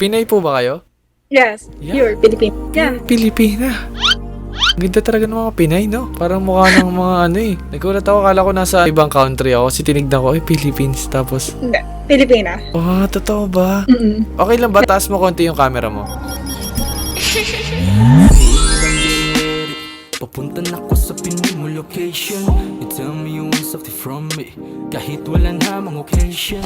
Pinay po ba kayo? Yes, Yeah. pure Philippine. Yeah. Pilipina. Ganda talaga ng mga Pinay, no? Parang mukha ng mga ano eh. Nagulat ako, akala ko nasa ibang country ako. Kasi tinignan ko, Philippines. Tapos, Hindi, Pilipina. totoo ba? Mm-mm. Okay lang ba? Taas mo konti yung camera mo. Papunta na ko sa Pinoy mo location. You tell me you want something from me, kahit wala namang occasion.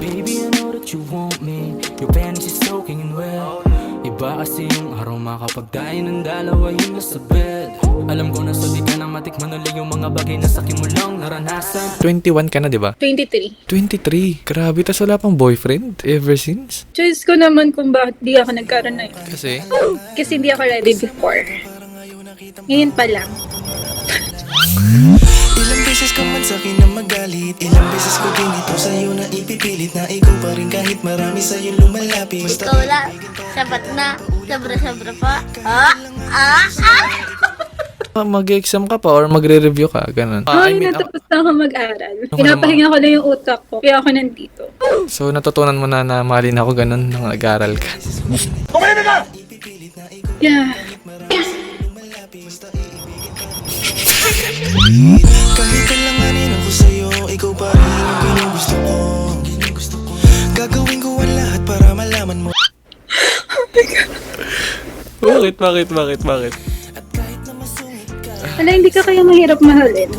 Baby, I know that you want me. Your panties is soaking in wet. Iba kasi yung aroma kapag tayo ng dalawa yung nasa bed. Alam ko na sa di ka na matikman ulit yung mga bagay na sakin mo lang naranasan. 21 ka na, di ba? 23. 23. Grabe, tas wala pang boyfriend ever since. Choice ko naman kung bakit di ako nagkaroon na yun. Kasi, Kasi hindi ako ready before. Ngayon pa lang. Ilang beses ka man sa'kin na magalit, ilang beses ko din ito sa'yo na ipipilit, na ikaw pa rin kahit marami sa'yo lumalapit. Ikaw lang, sapat na, sobra-sobra pa. mag-exam ka pa or magre-review ka, ganun. Ay, natapos na ako mag-aral. Pinapahinga ko lang yung utak ko. Kaya ako nandito. So, natutunan mo na na mahalin ako ganun nang nag-aral ka. Yeah. Kahit kalanganin ako sa'yo, ikaw pa rin ang ginugusto ko. Gagawin ko ang lahat para malaman mo. Bakit? Wala, hindi ka kaya mahirap mahalin.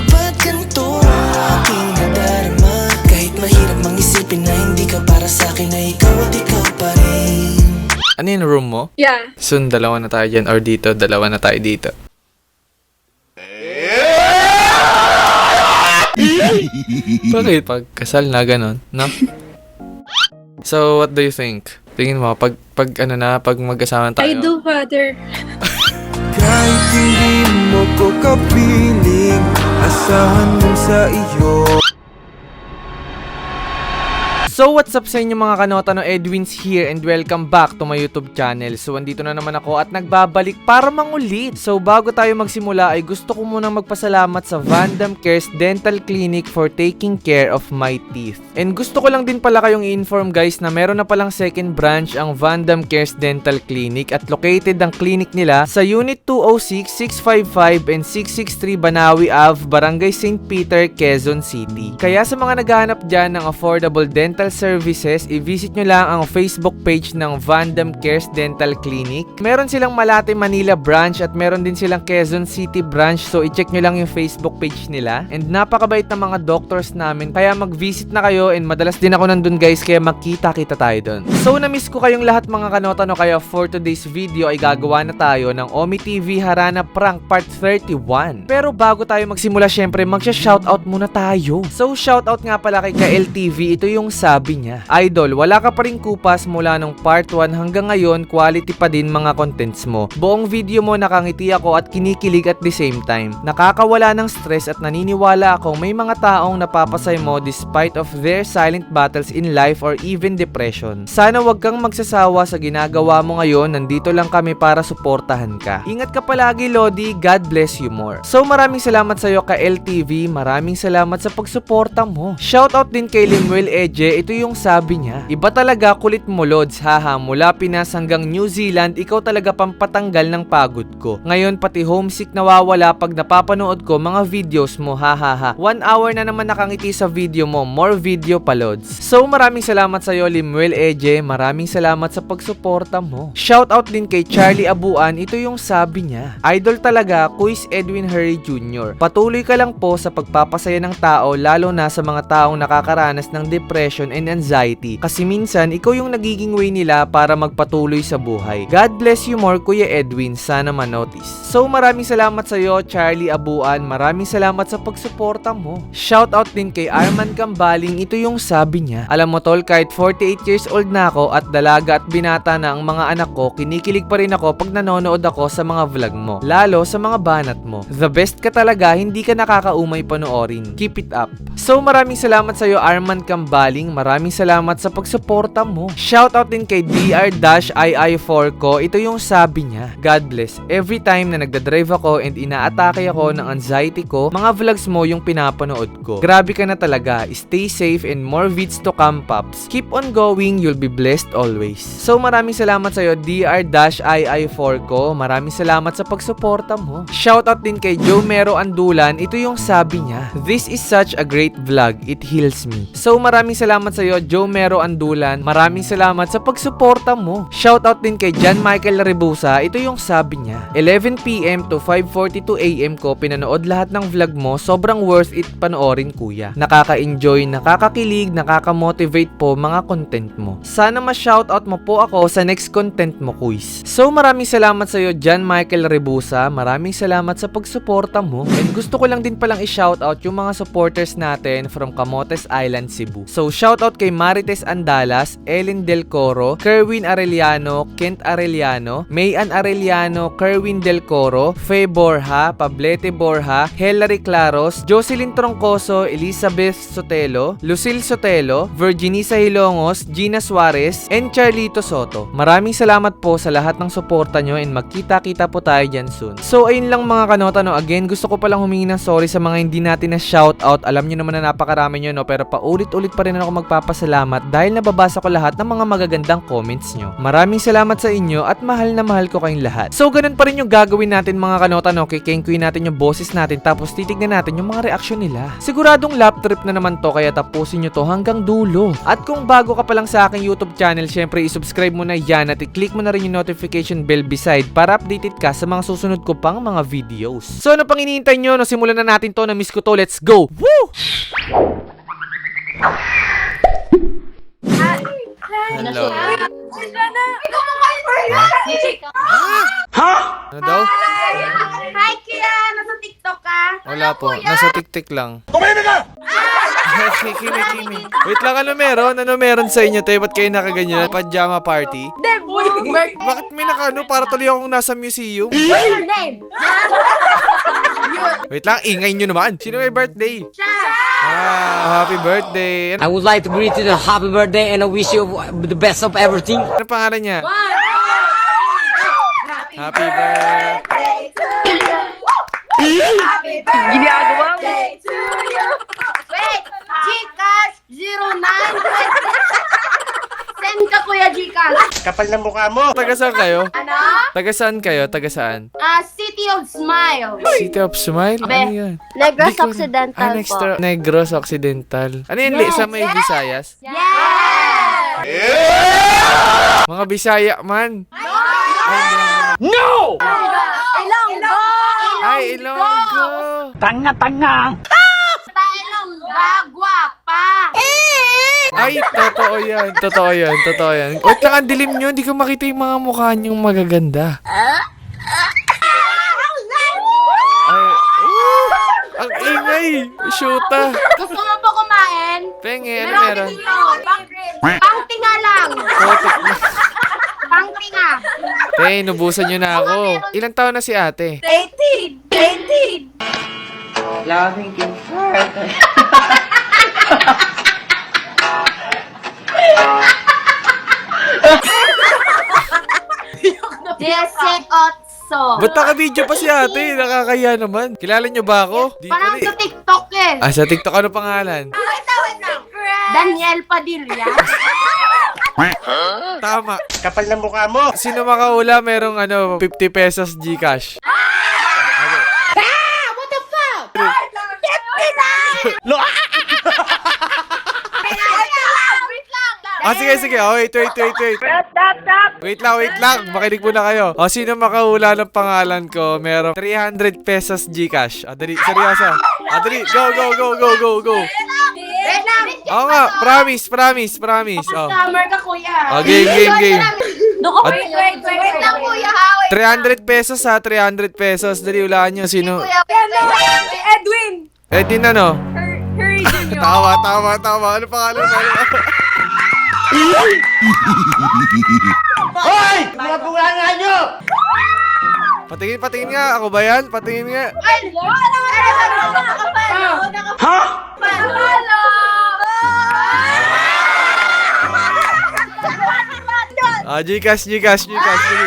Ba't ganito ang aking nadarama? Kahit mahirap mang isipin na hindi ka para sa'kin, na ikaw at ikaw pa rin. Ano yung room mo? Yeah. Soon, dalawa na tayo dyan. Or dito, dalawa na tayo dito. Bakit? Pagkasal na ganun, no? So, what do you think? Tingin mo, pag mag-asawa tayo. I do, Father. Kahit hindi mo ko kapiling, asahan mo sa iyo. So what's up sa inyo mga kanota, no? Edwin's here and welcome back to my YouTube channel. So andito na naman ako at nagbabalik para mangulit. So bago tayo magsimula ay gusto ko munang magpasalamat sa Vandam Cares Dental Clinic for taking care of my teeth. And gusto ko lang din pala kayong i-inform guys na meron na palang second branch ang Vandam Cares Dental Clinic at located ang clinic nila sa Unit 206, 655 and 663 Banawi Ave, Barangay St. Peter, Quezon City. Kaya sa mga naghahanap dyan ng affordable dental services, i-visit nyo lang ang Facebook page ng Vandam Cares Dental Clinic. Meron silang Malate, Manila branch at meron din silang Quezon City branch, so i-check nyo lang yung Facebook page nila. And napakabait na mga doctors namin, kaya mag-visit na kayo and madalas din ako nandun guys, kaya magkita-kita tayo dun. So na-miss ko kayong lahat mga kanota, no? Kaya for today's video ay gagawa na tayo ng Omi TV Harana Prank Part 31. Pero bago tayo magsimula, syempre magsha-shoutout muna tayo. So shoutout nga pala kay KLTV, ito yung sabi niya: Idol, wala ka pa rin kupas mula nung part 1 hanggang ngayon, quality pa din mga contents mo. Buong video mo nakangiti ako at kinikilig at the same time. Nakakawala ng stress at naniniwala akong may mga taong napapasay mo despite of their silent battles in life or even depression. Sana wag kang magsasawa sa ginagawa mo ngayon, nandito lang kami para suportahan ka. Ingat ka palagi Lodi, God bless you more. So maraming salamat sa iyo ka LTV, maraming salamat sa pagsuporta mo. Shoutout din kay Limuel Eje, ito yung sabi niya: iba talaga kulit mo Lods, haha, mula Pinas hanggang New Zealand, ikaw talaga pampatanggal ng pagod ko. Ngayon pati homesick nawawala pag napapanood ko mga videos mo, hahaha. 1 hour na naman nakangiti sa video mo, more video pa Lods. So maraming salamat sa iyo Limuel Eje, maraming salamat sa pagsuporta mo. Shoutout din kay Charlie Abuan, ito yung sabi niya: Idol talaga, Kuis Edwin Hurry Jr. Patuloy ka lang po sa pagpapasaya ng tao, lalo na sa mga taong nakakaranas ng depression and anxiety, kasi minsan ikaw yung nagiging way nila para magpatuloy sa buhay. God bless you more Kuya Edwin, sana manotice. So maraming salamat sa iyo Charlie Abuan, maraming salamat sa pagsuporta mo. Shoutout din kay Arman Gambaling, ito yung sabi niya: alam mo tol, kahit 48 years old na ako at dalaga at binata na ang mga anak ko, kinikilig pa rin ako pag nanonood ako sa mga vlog mo, lalo sa mga banat mo. The best ka talaga, hindi ka nakakaumay panoorin. Keep it up. So maraming salamat sa iyo Arman Gambaling, maraming salamat sa pagsuporta mo. Shoutout din kay DR-II4 ko. Ito yung sabi niya, God bless. Every time na nagdadrive ako and inaatake ako ng anxiety ko, mga vlogs mo yung pinapanood ko. Grabe ka na talaga. Stay safe and more vids to come, Pops. Keep on going, you'll be blessed always. So maraming salamat sa'yo, DR-II4 ko. Maraming salamat sa pagsuporta mo. Shoutout din kay Joe Mero Andulan. Ito yung sabi niya, this is such a great vlog. It heals me. So maraming salamat sa'yo, Joe Mero Andulan. Maraming salamat sa pagsuporta mo. Shoutout din kay John Michael Rebusa. Ito yung sabi niya, 11 PM to 5:42 AM ko pinanood lahat ng vlog mo. Sobrang worth it panoorin, kuya. Nakaka-enjoy, nakakakilig, nakaka-motivate po mga content mo. Sana ma-shoutout mo po ako sa next content mo, quiz. So maraming salamat sa'yo, John Michael Rebusa. Maraming salamat sa pagsuporta mo. And gusto ko lang din palang i-shoutout yung mga supporters natin from Camotes Island, Cebu. So shoutout kay Marites Andalas, Ellen Del Coro, Kerwin Arellano, Kent Arellano, Mayan Arellano, Kerwin Del Coro, Faye Borja, Pablete Borja, Hilary Claros, Jocelyn Troncoso, Elizabeth Sotelo, Lucille Sotelo, Virginisa Hilongos, Gina Suarez, and Charlito Soto. Maraming salamat po sa lahat ng suporta nyo and magkita-kita po tayo dyan soon. So ayun lang mga kanota, no. Again, gusto ko palang humingi ng sorry sa mga hindi natin na shoutout. Alam nyo naman na napakarami nyo, no, pero paulit-ulit pa rin ako magpapasalamat dahil nababasa ko lahat ng mga magagandang comments nyo. Maraming salamat sa inyo at mahal na mahal ko kayong lahat. So ganun pa rin yung gagawin natin mga kanota, no. Kikengkuin natin yung boses natin tapos titignan natin yung mga reaksyon nila. Siguradong lap trip na naman to, kaya tapusin nyo to hanggang dulo. At kung bago ka pa lang sa aking YouTube channel, syempre isubscribe mo na yan at i-click mo na rin yung notification bell beside para updated ka sa mga susunod ko pang mga videos. So ano pang hinihintay nyo? No, simulan na natin to. Na-miss ko to. Let's go! Woo! Hello. Ano daw? Hi, Kuya! Nasa TikTok ka? Wala po. Nasa tik-tik lang. Tumimik ka! Kimi. Wait lang, ano meron sa inyo, te? Ba't kayo nakaganyan? Pajama party? Bakit may nakaano? Para tuloy akong nasa museum. What's your name? Wait lang, ingay nyo naman. Sino may birthday? Happy birthday. I would like to greet you the happy birthday and I wish you the best of everything. Ano pangalan niya? Happy birthday to you. Happy birthday to you. Wait! Gcash 0920. Send ka, Kuya Gcash. Kapal na mukha mo. Taga saan kayo? Ano? Taga saan kayo? Taga saan? City of Smile. City of Smile? Ano yan? Negros Di ko- Occidental po. Negros Occidental. Ano yan? Yes. Sa may Visayas? Yes! Mga Bisaya man. No! Ilonggo! Ay, Ilonggo. Tanga-tanga! Ilongga, guwapa! Ay, totoo yan. Wait lang, ang dilim nyo. Hindi ko makita yung mga mukha nyong magaganda. Ay, ang ingay. Shoota. Gusto mo po kumain? Penge, ano meron? Pangtinga lang! Kotek na. Pangtinga! Te, inubusan nyo na ako. Ilang taon na si ate? 18! Ba't naka-video pa si ate? Nakakaya naman. Kilala nyo ba ako? Di Parang pala sa TikTok eh. Sa TikTok ano pangalan? Wait lang. Daniel Padilla. Tama. Kapal na mukha mo. Sino makaula merong 50 pesos Gcash? What the fuck? 50 na! Sige. Oh, wait. Wait lang. Makinig muna kayo. Sino makahula ng pangalan ko? Merong 300 pesos Gcash. Dali, seryoso. Dali, go. Wait lang. Oo nga, promise. Oh. Scammer ka, kuya. Game. Wait lang, kuya, ha? 300 pesos ha, 300 pesos. Dali, ulaan nyo. Sino? Edwin! Edwin ano? Hurry Junior! Tama. Ano pangalan mo? Hoy! Mga bunga nyo! Patingin nga. Ako ba yan? Patingin nga. Ha? Gcash. Dali.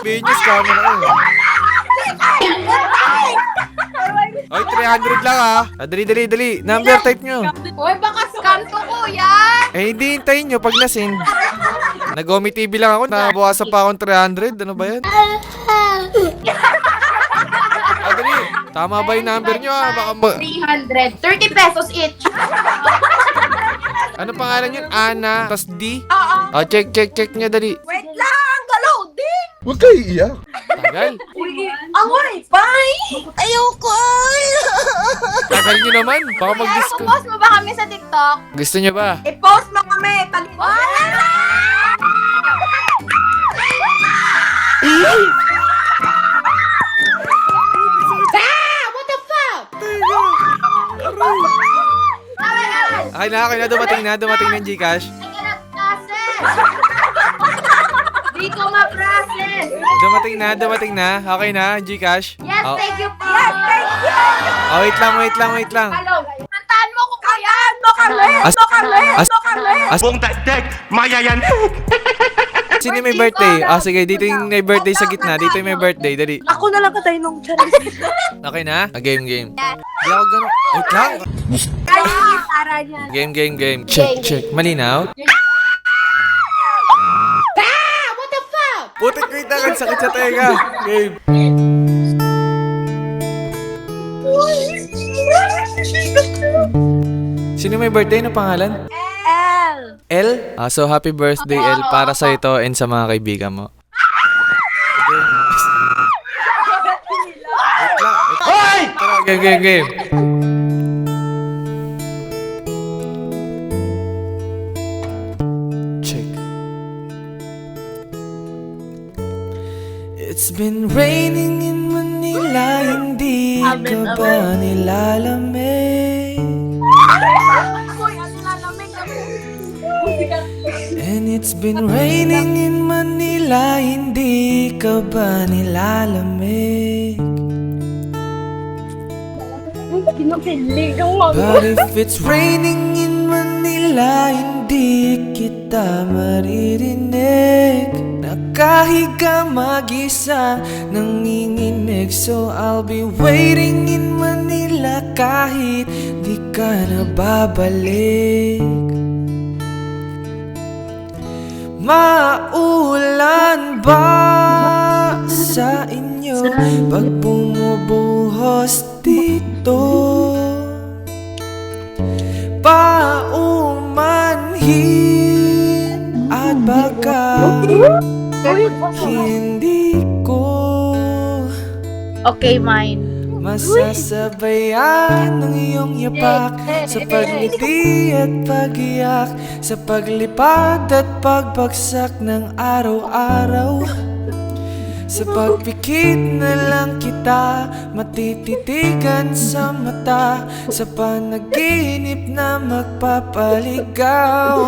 Binyos ka mo na ko. Ay, 300 lang ha. Dali. Number type nyo. Uy, baka scam to, kuya. Eh, hindi hintayin nyo pag na-send. Nag-Omi TV lang ako. Nabawasan pa akong 300. Ano ba yan? Dali. Tama ba yung number nyo ha? Baka 300. 30 pesos each. ano pangalan yun? Ana. Tas D? Oo. Check nyo dali. Wait lang, ka-loading. Huwag kayo iiyak. Tagal. Ang wifi. Ayoko. Tagal nyo naman. Baka mag-discount. Post mo ba kami sa TikTok? Gusto nyo ba? I-post mo kami. Wala! What the fuck? Okay na. Dumating na yung Gcash. I cannot process. Di ko ma-process. Dumating na. Okay na, Gcash. Yes, Oh. thank you po. Yes, thank you. Oh, wait lang. Hello. Kantaan mo ko kaya. Kantaan mo kami. Buong daigdig, mayayan. Sino may birthday? Sige, dito yung may birthday sa gitna. Dito yung may birthday, dali. Ako na lang katay nung Charis. Okay na? Game. Di ako ganun. Wait lang. Para niya. Game. Check. Malinaw? What the fuck? Putik ko yung tangan, sakit sa tenga. Game. Sino may birthday na pangalan? L? So happy birthday, L, para sa ito and sa mga kaibigan mo. Hoy! Tara, game. Check. It's been raining in Manila, hindi ka ba nilalamig? And it's been raining in Manila, hindi ka ba nilalamig? But if it's raining in Manila, hindi kita maririnig. Nakahiga mag-isa, nanginginig. So I'll be waiting in Manila kahit di ka na babalik. Maulan ba sa inyo pag bumubuhos dito? Paumanhin at baka hindi ko Okay, mine. masasabayan ng iyong yapak sa pagngiti at pag-iyak, sa paglipad at pagbagsak ng araw-araw. Sa pagpikit na lang kita matititigan sa mata, sa panaginip na magpapaligaw.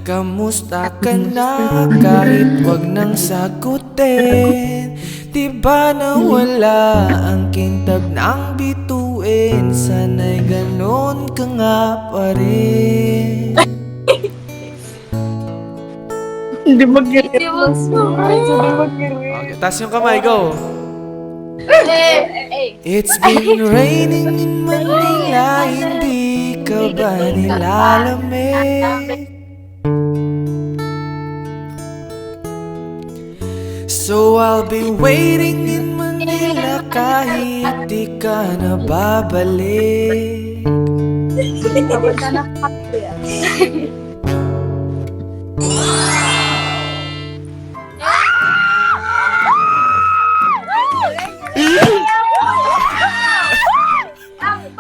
Kamusta ka na kahit wag nang sagutin? Di ba nawala ang kintab ng bituin? Sana'y ganon ka nga pa rin. Hindi mag-irit. Okay, taas yung kamay, go! Hey. It's been raining in Manila, hindi ka ba nilalamig? So I'll be waiting in Manila kahit di ka na babalik.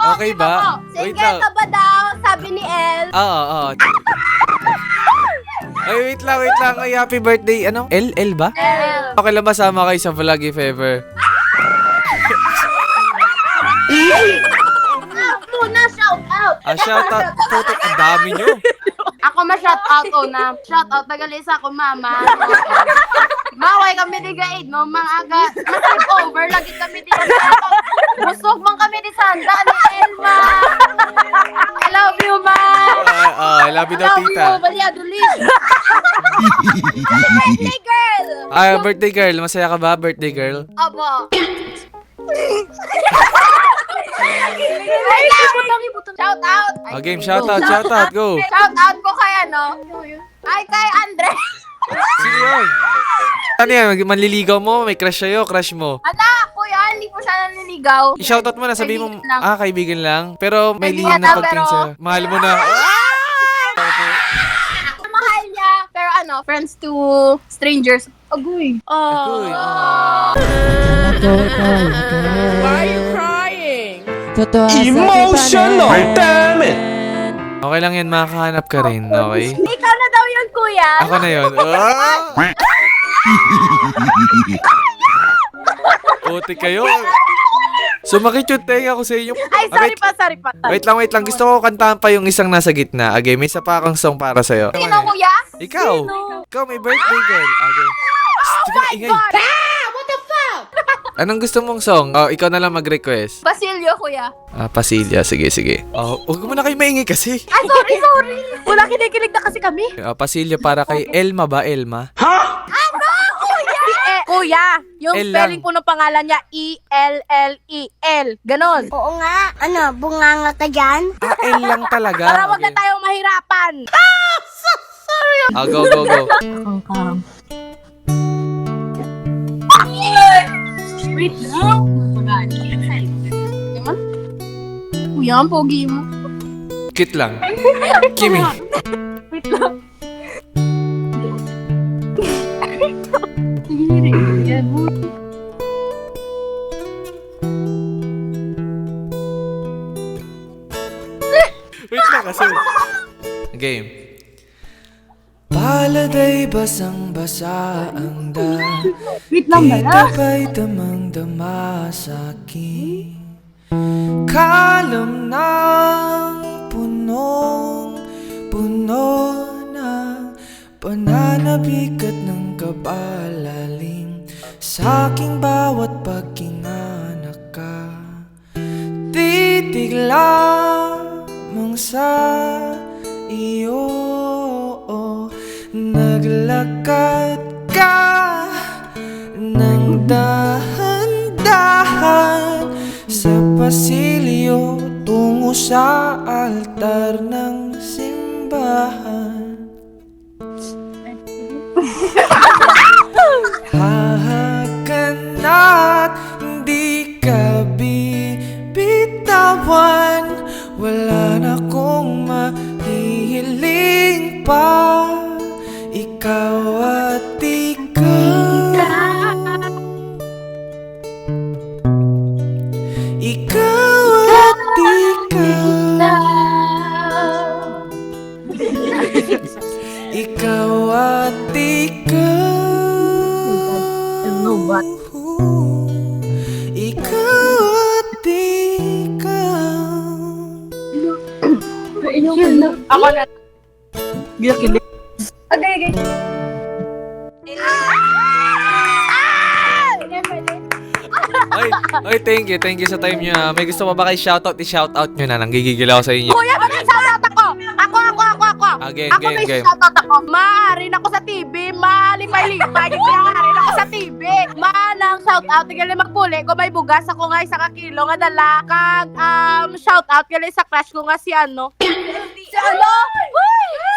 Okay ba? Wait lang. ba daw? Sabi ni El. Oo. Ay, wait lang. Ay, happy birthday. Ano? L ba? El. Okay lang ba sama kayo sa vlog if ever? Tuna, shout out. Shout out. Putik, ang dami nyo. Ako ma-shout out ko na. Shout out, tagalisa ko mama. Maway kami di gaid mo, mga aga. Masig over, lagi kami di busog man kami di Sanda ni Elma. I love you, ma. I love you daw, tita. Baliado, Liz. Birthday girl! Ah, birthday girl. Masaya ka ba, birthday girl? Opo. Wait lang! Shout out! Oh, game, shout out, go. Shout out ko kay Ay, kay Andre. Sino yun? Ano yan, manliligaw mo? May crush sa'yo, crush mo? Ala, kuya, hindi po siya naniligaw. I-shoutout mo na, sabihin mo, Kaibigan lang. kaibigan lang. Pero may Kaibigan lihim na lang, pagtingin pero- sa'yo. Mahal mo na. Mahal niya. Pero friends to strangers. Agoy. Agoy. Emotional, damn it! Okay lang yan, makakahanap ka rin, okay? Ikaw na daw yun, kuya. Ako na yun. Puti kayo. Sumakit yung tenga ko sa inyo. Ay, sorry pa. Wait lang. Gusto ko kantahan pa yung isang nasa gitna. Okay, may isa pa akong song para sa'yo. Sino, kuya? Ikaw. Ikaw, may birthday girl. Okay. Oh my God! What the fuck? Anong gusto mong song? Oh, ikaw na lang mag-request. Basilio, kuya. Pasilya. Sige. Oh, huwag mo na kayo maingay kasi. Ay, sorry. Wala, kinikilig na kasi kami. Pasilya para kay Elma ba? Elma? Kuya, yung L spelling lang. po ng pangalan niya, E-L-L-E-L. Ganon. Oo nga. Ano, bunganga ka dyan? L lang talaga. Para wag na Okay. tayong mahirapan. Go. Wait lang. Kuya, ang pogi mo. Cute lang. Kimi. Wait lang kasi. Game. Palad ay basang-basa ang Wait lang ba? Dito ba'y damang-dama sa'kin? Kalam ng punong-puno ng pananabik at ng kabalalim sa'king bawat pagkinganak ka. Titig lamang sa iyo, naglakad ka ng dahan-dahan sa pasilyo tungo sa altar ng simbahan. Hahagan at hindi ka bibitawan, wala na kong mahihiling pa. Ikaw at ikaw, ikaw at ikaw, ikaw at ikaw, ikaw at ikaw. Ako na. Okay. Oy, thank you sa time nyo. May gusto pa ba kayo shoutout? I-shoutout nyo na. Nanggigigil ako sa inyo. Kuya, mag-shoutout ako. Ako. Game. May shoutout ako. Maarin ako sa TV. Malipay-lipay. Kaya maarin ako sa TV. Manang shoutout. Gali magpuli. Kung may bugas ako nga isa ka kilo nga dala. Kag shoutout. Gali sa crush ko nga si ano. Si ano?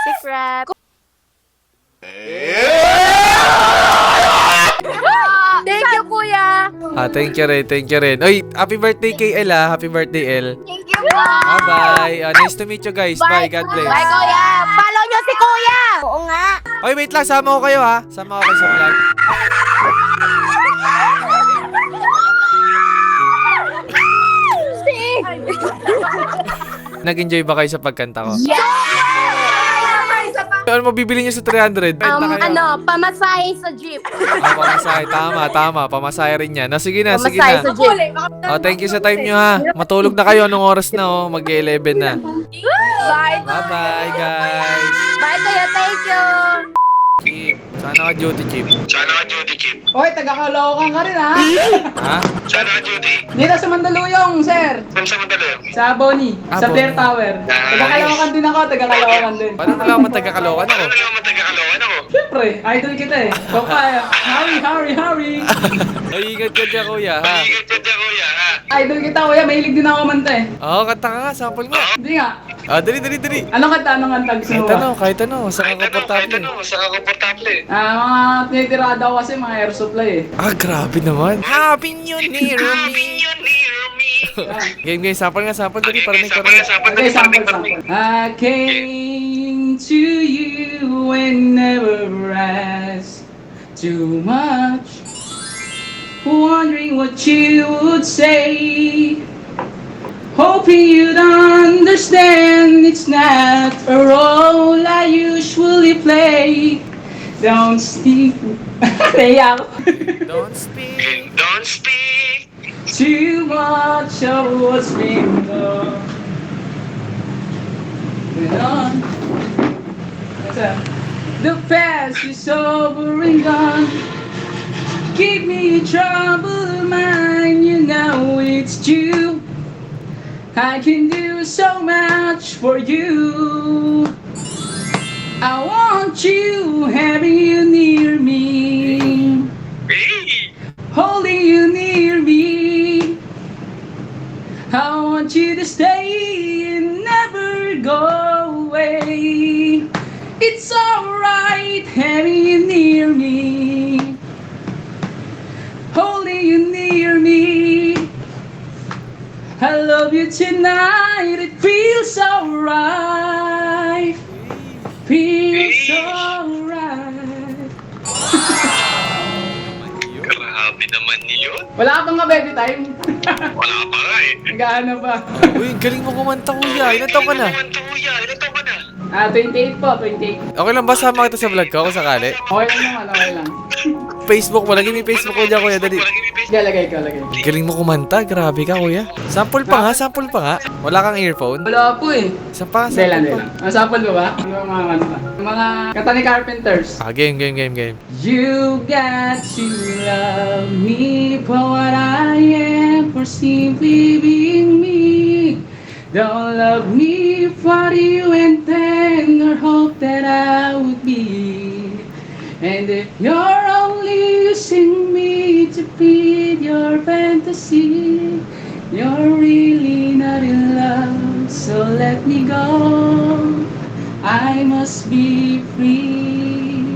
Secret. Thank you, kuya. Thank you rin. Oy, happy birthday kay El Happy birthday, El. Thank you, po. Bye. Nice to meet you guys. Bye. God bless. Bye, kuya. Follow nyo si kuya. Oo nga. Oy, wait lang. Sama ko kayo ha. Sama ko kayo sa vlog. Nag-enjoy ba kayo sa pagkanta ko? Ano mabibili niyo sa 300? Bet na kayo. Pamasahe sa jeep. Pamasahe. Tama. Pamasahe rin yan. Sige na. Pamasahe sa jeep. Thank you sa time nyo ha. Matulog na kayo. Anong oras na mag-11 na. Bye. Bye-bye guys. Bye, kuya. Thank you. Chip. Sana ka duty, Chip. Hoy, taga-Caloocan ka rin ha? Ha? Dito sa Mandaluyong, sir. Sa Mandaluyong? Sa Boni, Ah, sa Blair Boni. Tower. Taga-Caloocan din ako, taga-Caloocan din. Paano nalaman taga-Caloocan ako? Siyempre, idol kita eh. Papaya, hurry. Ay, ingat ka dyan, kuya, ha? Idol kita, kuya. Mahilig din ako manta eh. Oo, kanta ka nga, sample nga. Hindi nga. Ah, dali. Anong kanta gusto mo Kahit ba? ano, saan ka komportable? Mga tinitirada ko kasi mga air supply eh. Ah, grabe naman. Happy New Year, Game, sample, dali, para may karoon. Okay, sample. I came to you and never asked too much, wondering what you would say, hoping you'd understand it's not a role I usually play. Don't speak. Naiyak ako. Don't speak. Too much of what's been done. The past is over and gone. Give me trouble of mine, you know it's due. I can do so much for you. I want you, having you near me, holding you near me. I want you to stay and never go away. It's alright having you near me, holding you near me. I love you tonight, it feels alright. Feels alright. Grabe naman yun. Wala ka bang baby time? Wala pa nga eh. Nag-ano ba? Uy, galing mo kumanta, kuya. Ilan taon ka na? Ilan taon ka na? 28 po, 28. Okay lang ba sama kita sa vlog ko kung sakali? Okay lang naman, okay lang. Facebook mo, lagay mo yung Facebook ko dyan, kuya. Dali. Sige, lagay ko. Galing mo kumanta. Grabe ka, kuya. Sample pa nga. Wala kang earphone? Wala po eh. Isa pa, Hindi lang. sample pa. Sample mo ba? Ano mga kanta? Mga kanta ni Carpenters. Ah, game. You got to love me for what I am, for simply being me. Don't love me for you intend or hope that I would be. And if you're only using me to feed your fantasy, you're really not in love, so let me go. I must be free.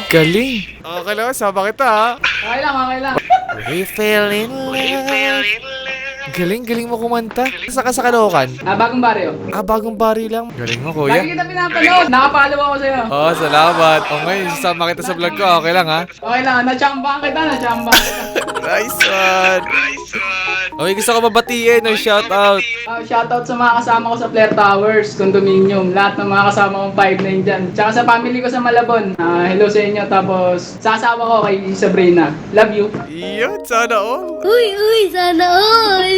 Galing. Okay lang, sama kita, ha? Okay lang. We fell in love. Galing mo kumanta. Saan ka sa Caloocan? Bagong baryo. Ah, bagong bari lang. Galing mo, Lagi kuya. kita pinapanood. Nakapalo ako sa'yo. Oh, salamat. O ngayon, sasama kita sa vlog ko. Okay lang, ha? Okay lang, nachambahan kita. Nice one. Okay, gusto ko mabatiin ng shoutout. Shoutout sa mga kasama ko sa Blair Towers, condominium. Lahat ng mga kasama kong 5'9" dyan. Tsaka sa family ko sa Malabon. Hello sa inyo. Tapos sa asawa ko kay Sabrina. Love you. Iyon, sana all. Uy, sana all!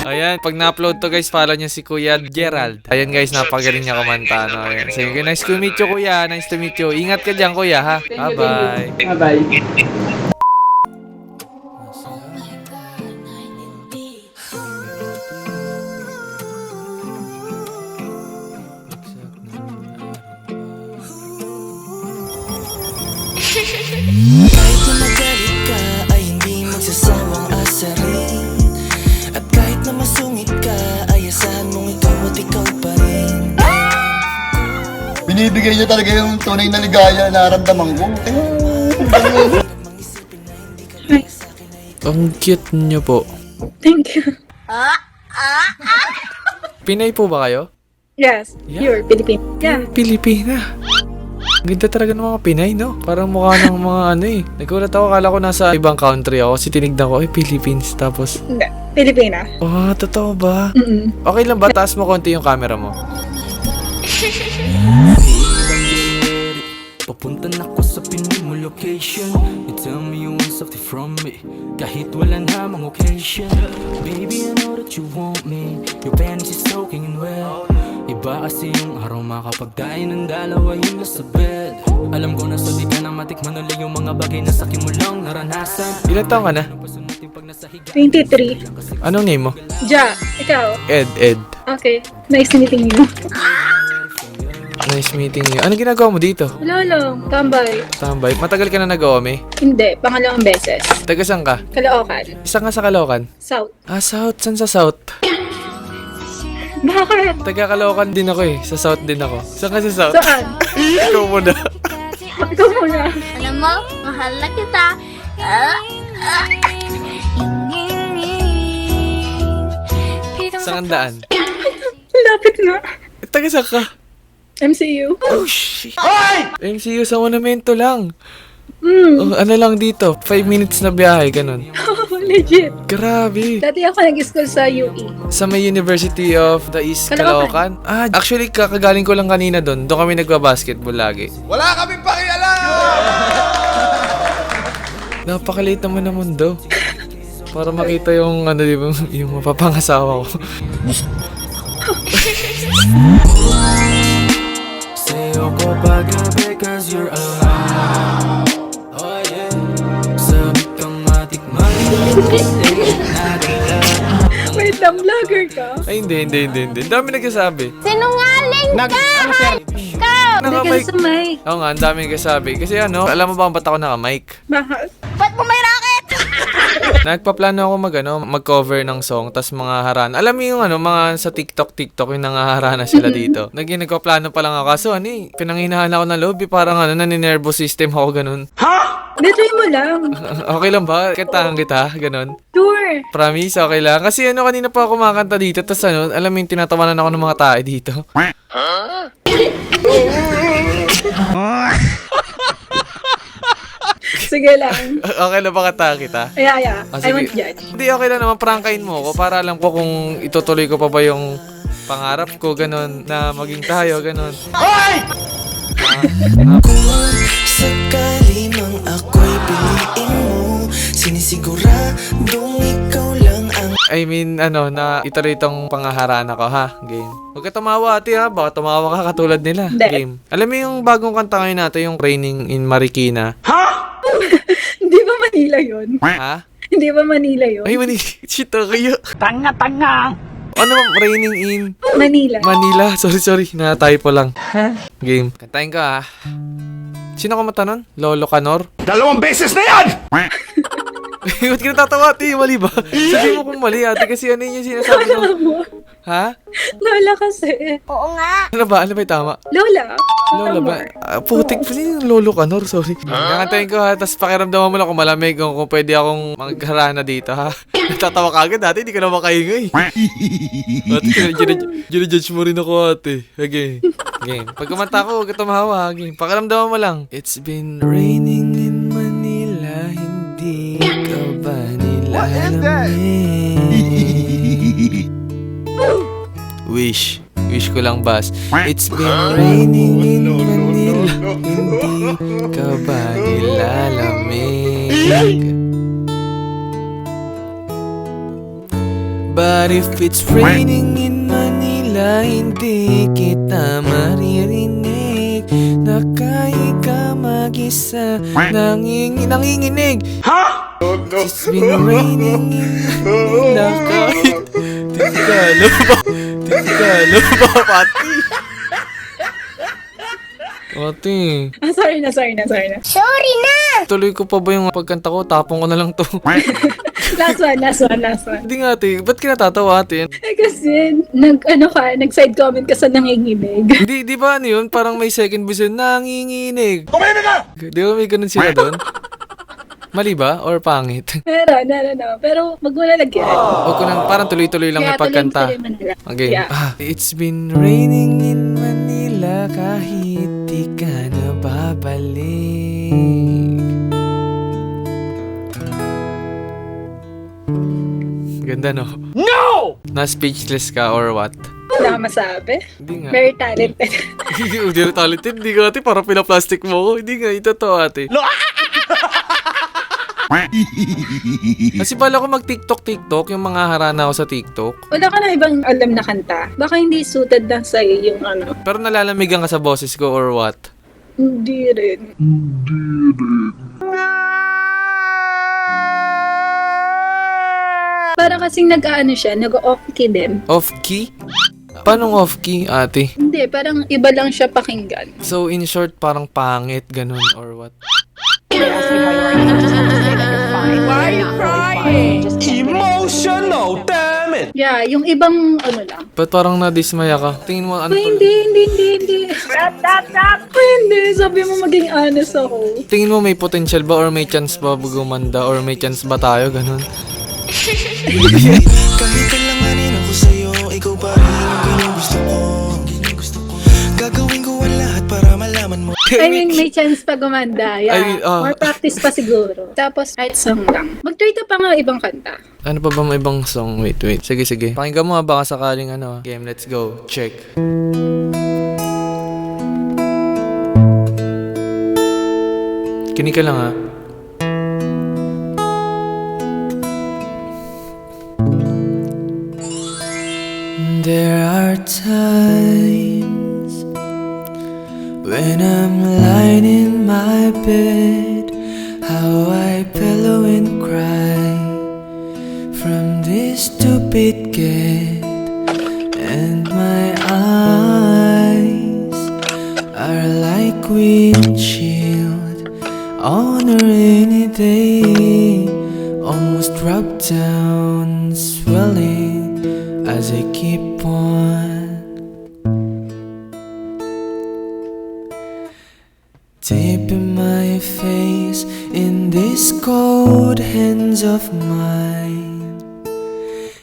Ayan, pag na-upload to guys, follow niyo si Kuya Gerald. Ayan guys, napagaling niya kumanta. No? Ayan. Sige, nice to meet you, Kuya. Nice to meet you. Ingat ka dyan, Kuya, ha? Thank you. Bye-bye. Bye-bye. Kahit na magalit ka ay hindi magsasawang asarin. At kahit na masungit ka ay asahan mong ikaw at ikaw pa rin. Binibigay niya talaga yung tunay na ligaya na naramdaman ko. Ang cute niyo po. Thank you. Pinay po ba kayo? Yes, Yeah. you're Philippine. Yeah. Pilipina. Ganda talaga ng mga Pinay, no? Parang mukha ng mga ano eh. Nagulat ako, akala ko nasa ibang country ako. Kasi tinignan ko, ay Philippines. Tapos, Hindi, Pilipina. oh, totoo ba? Mm-mm. Okay lang ba? Taas mo konti yung camera mo. Papunta na ko sa pinig mo location. You tell me you want something from me, kahit walang hamang occasion. Baby, I know that you want me. Your panties is soaking in wet. Iba kasi yung aroma kapag tayo ng dalawa yung nasa bed. Alam ko na sa di ka na matikman ulit yung mga bagay na sakin mo lang naranasan. Ilan taong ka na? 23. Anong name mo? Ja, ikaw? Ed. Okay, nice meeting you. Nice meeting you. Ano ginagawa mo dito? Wala lang, tambay. Tambay. Matagal ka na nag-ome? Hindi, pangalawang beses. Taga saan ka? Caloocan, Isa nga sa Caloocan? South. Ah, South. Saan sa South? Bakit? Taga Caloocan din ako eh. Sa South din ako. Saan ka sa South? Saan? Ikaw muna. Ikaw muna. Alam mo, mahal na kita. Saan ang daan? Lapit na. Taga saan ka? MCU. Oh, shit. MCU sa Monumento lang. Mm, Oh, ano lang dito? 5 minutes na biyahe, ganun. legit. Grabe. Dati ako nag-school sa UE. Sa may University of the East Caloocan. Caloocan? Ah, actually, kakagaling ko lang kanina doon. Doon kami nagbabasketball lagi. Wala kaming pakialam! Napakaliit naman ng mundo. Para makita yung, ano, di ba, yung mapapangasawa ko. Sa'yo ko paggabi cause you're alive. Oh yeah. Sabit kang matikman. Wait lang, vlogger ka? Ay, hindi. Ang dami nagsasabi. Sinungaling ka! Naka-mic. Sa mic. Oo nga, ang dami nagsasabi. Kasi ano, alam mo ba kung ba't ako naka-mic? Bakit? Ba't mo may racket? Nagpaplano ako mag-cover ng song, tas mga harana. Alam mo yung ano, mga sa TikTok, yung nangaharana sila dito. Nagpaplano pa lang ako. Kaso ano eh, pinanginahan ako ng loob, parang ano, naninervous system ako, ganun. Hindi, try mo lang. Okay lang ba? Kantahan kita, ganun. Sure. Promise, okay lang. Kasi ano, kanina pa ako kumakanta dito, tas ano, alam mo yung tinatawanan ako ng mga tae dito. Sige lang. Okay lang ba kantahan kita? Aya. Ah, I sige. won't judge. Hindi, okay lang naman. Prangkain mo ako para alam ko kung itutuloy ko pa ba yung pangarap ko, ganun, na maging tayo, ganun. Sakali mang ako'y piliin mo, sinisiguradong ikaw lang ang I mean, ano, na ituloy itong pangaharana ko, ha? Game. Huwag ka tumawa, ate, ha? Baka tumawa ka katulad nila. Hindi. Game. Alam mo yung bagong kanta ngayon natin, yung Raining in Marikina? Hindi ba Manila yun? Ha? Hindi ba Manila yun? Ay, mani. Shit, kayo. Tanga. Ano bang Raining in Manila. Manila? Sorry. Na-typo lang. Game. Kantahin ka, ha? Sino kumanta nun? Lolo Canor? 2 beses na yan! Ba't ka natatawa, ate? Mali ba? Sabi mo kung mali, ate, kasi ano yun yung sinasabi Lola mo? mo. Ha? Lola kasi. Oo nga. Ano ba? Ano ba yung tama? Lola. Lola ba? Putik pa yung Lolo Canor, sorry. Kakantayin ko, ha? Tapos pakiramdaman mo lang kung malamig, kung pwede akong magharana dito, ha? Natatawa ka agad, ate. Hindi ka na makaingay. Ate, ginajudge mo rin ako, ate. Okay. Game. Pag kumanta ko, huwag ka tumawa, ha? Game. Pakiramdaman mo lang. It's been raining in Manila, hindi ka ba nilalamig? Wish ko lang, bas. It's been raining in Manila, hindi ka ba nilalamig? But if it's raining in Manila, hindi kita maririnig. Nakahiga mag-isa, nanginginig. Ha? It's been raining in Manila, kahit di ka ba, pati? Ate, Sorry na. Sorry na! tuloy ko pa ba yung pagkanta ko? Tapong ko na lang to. Last one. Hindi nga, ate. Ba't ka natatawa, ate? Kasi, nag-side comment ka sa nanginginig. Di ba ano yun? Parang may second voice yun, nanginginig. Kumain na! Di ba may ganun sila doon? Mali ba? Or pangit? Meron, pero wag mo na lagyan. Huwag ko nang, parang tuloy-tuloy lang Kaya yung pagkanta. tuloy mo na lang. Okay. Yeah. It's been raining in Manila kahit di ka na babalik. Ganda, no? No! Na-speechless ka or what? Wala akong masabi. Hindi nga. Very talented. Hindi na talented. Hindi nga, ate. Parang pinaplastic mo ako. Hindi nga. Ito to, ate. Kasi pala ko mag-TikTok, yung mga harana ko sa TikTok. Wala ka na ibang alam na kanta? Baka hindi suited lang sa'yo yung ano. Pero nalalamigan ka sa boses ko or what? Hindi rin. Parang kasing nag-ano siya, nag-off-key din. Off-key? Paano off-key, ate? Hindi, parang iba lang siya pakinggan. So, in short, parang pangit, ganun, or what? Emotional, damn it! Yeah, yung ibang ano lang. Ba't parang nadismaya ka? Tingin mo, ano Ay, hindi. Hindi, sabi mo maging honest ako. Tingin mo may potential ba or may chance ba gumanda or may chance ba tayo, ganun? Kahit alanganin ako sa'yo, ikaw pa rin ang ginugusto ko. Gagawin ko ang lahat para malaman mo. I mean, may chance pa gumanda. Yeah. I mean, More practice pa siguro. Tapos, kahit song lang. Mag-try ka pa nga ibang kanta. Ano pa ba may ibang song? Wait. Sige. Pakinggan mo nga baka sakaling ano. Game, let's go. Check. Kinig ka lang ha. There are times when I'm lying in my bed, how I pillow and cry from this stupid kid, and my eyes are like windshield on a rainy day, almost drop down, swelling as I keep on dipping my face in these cold hands of mine.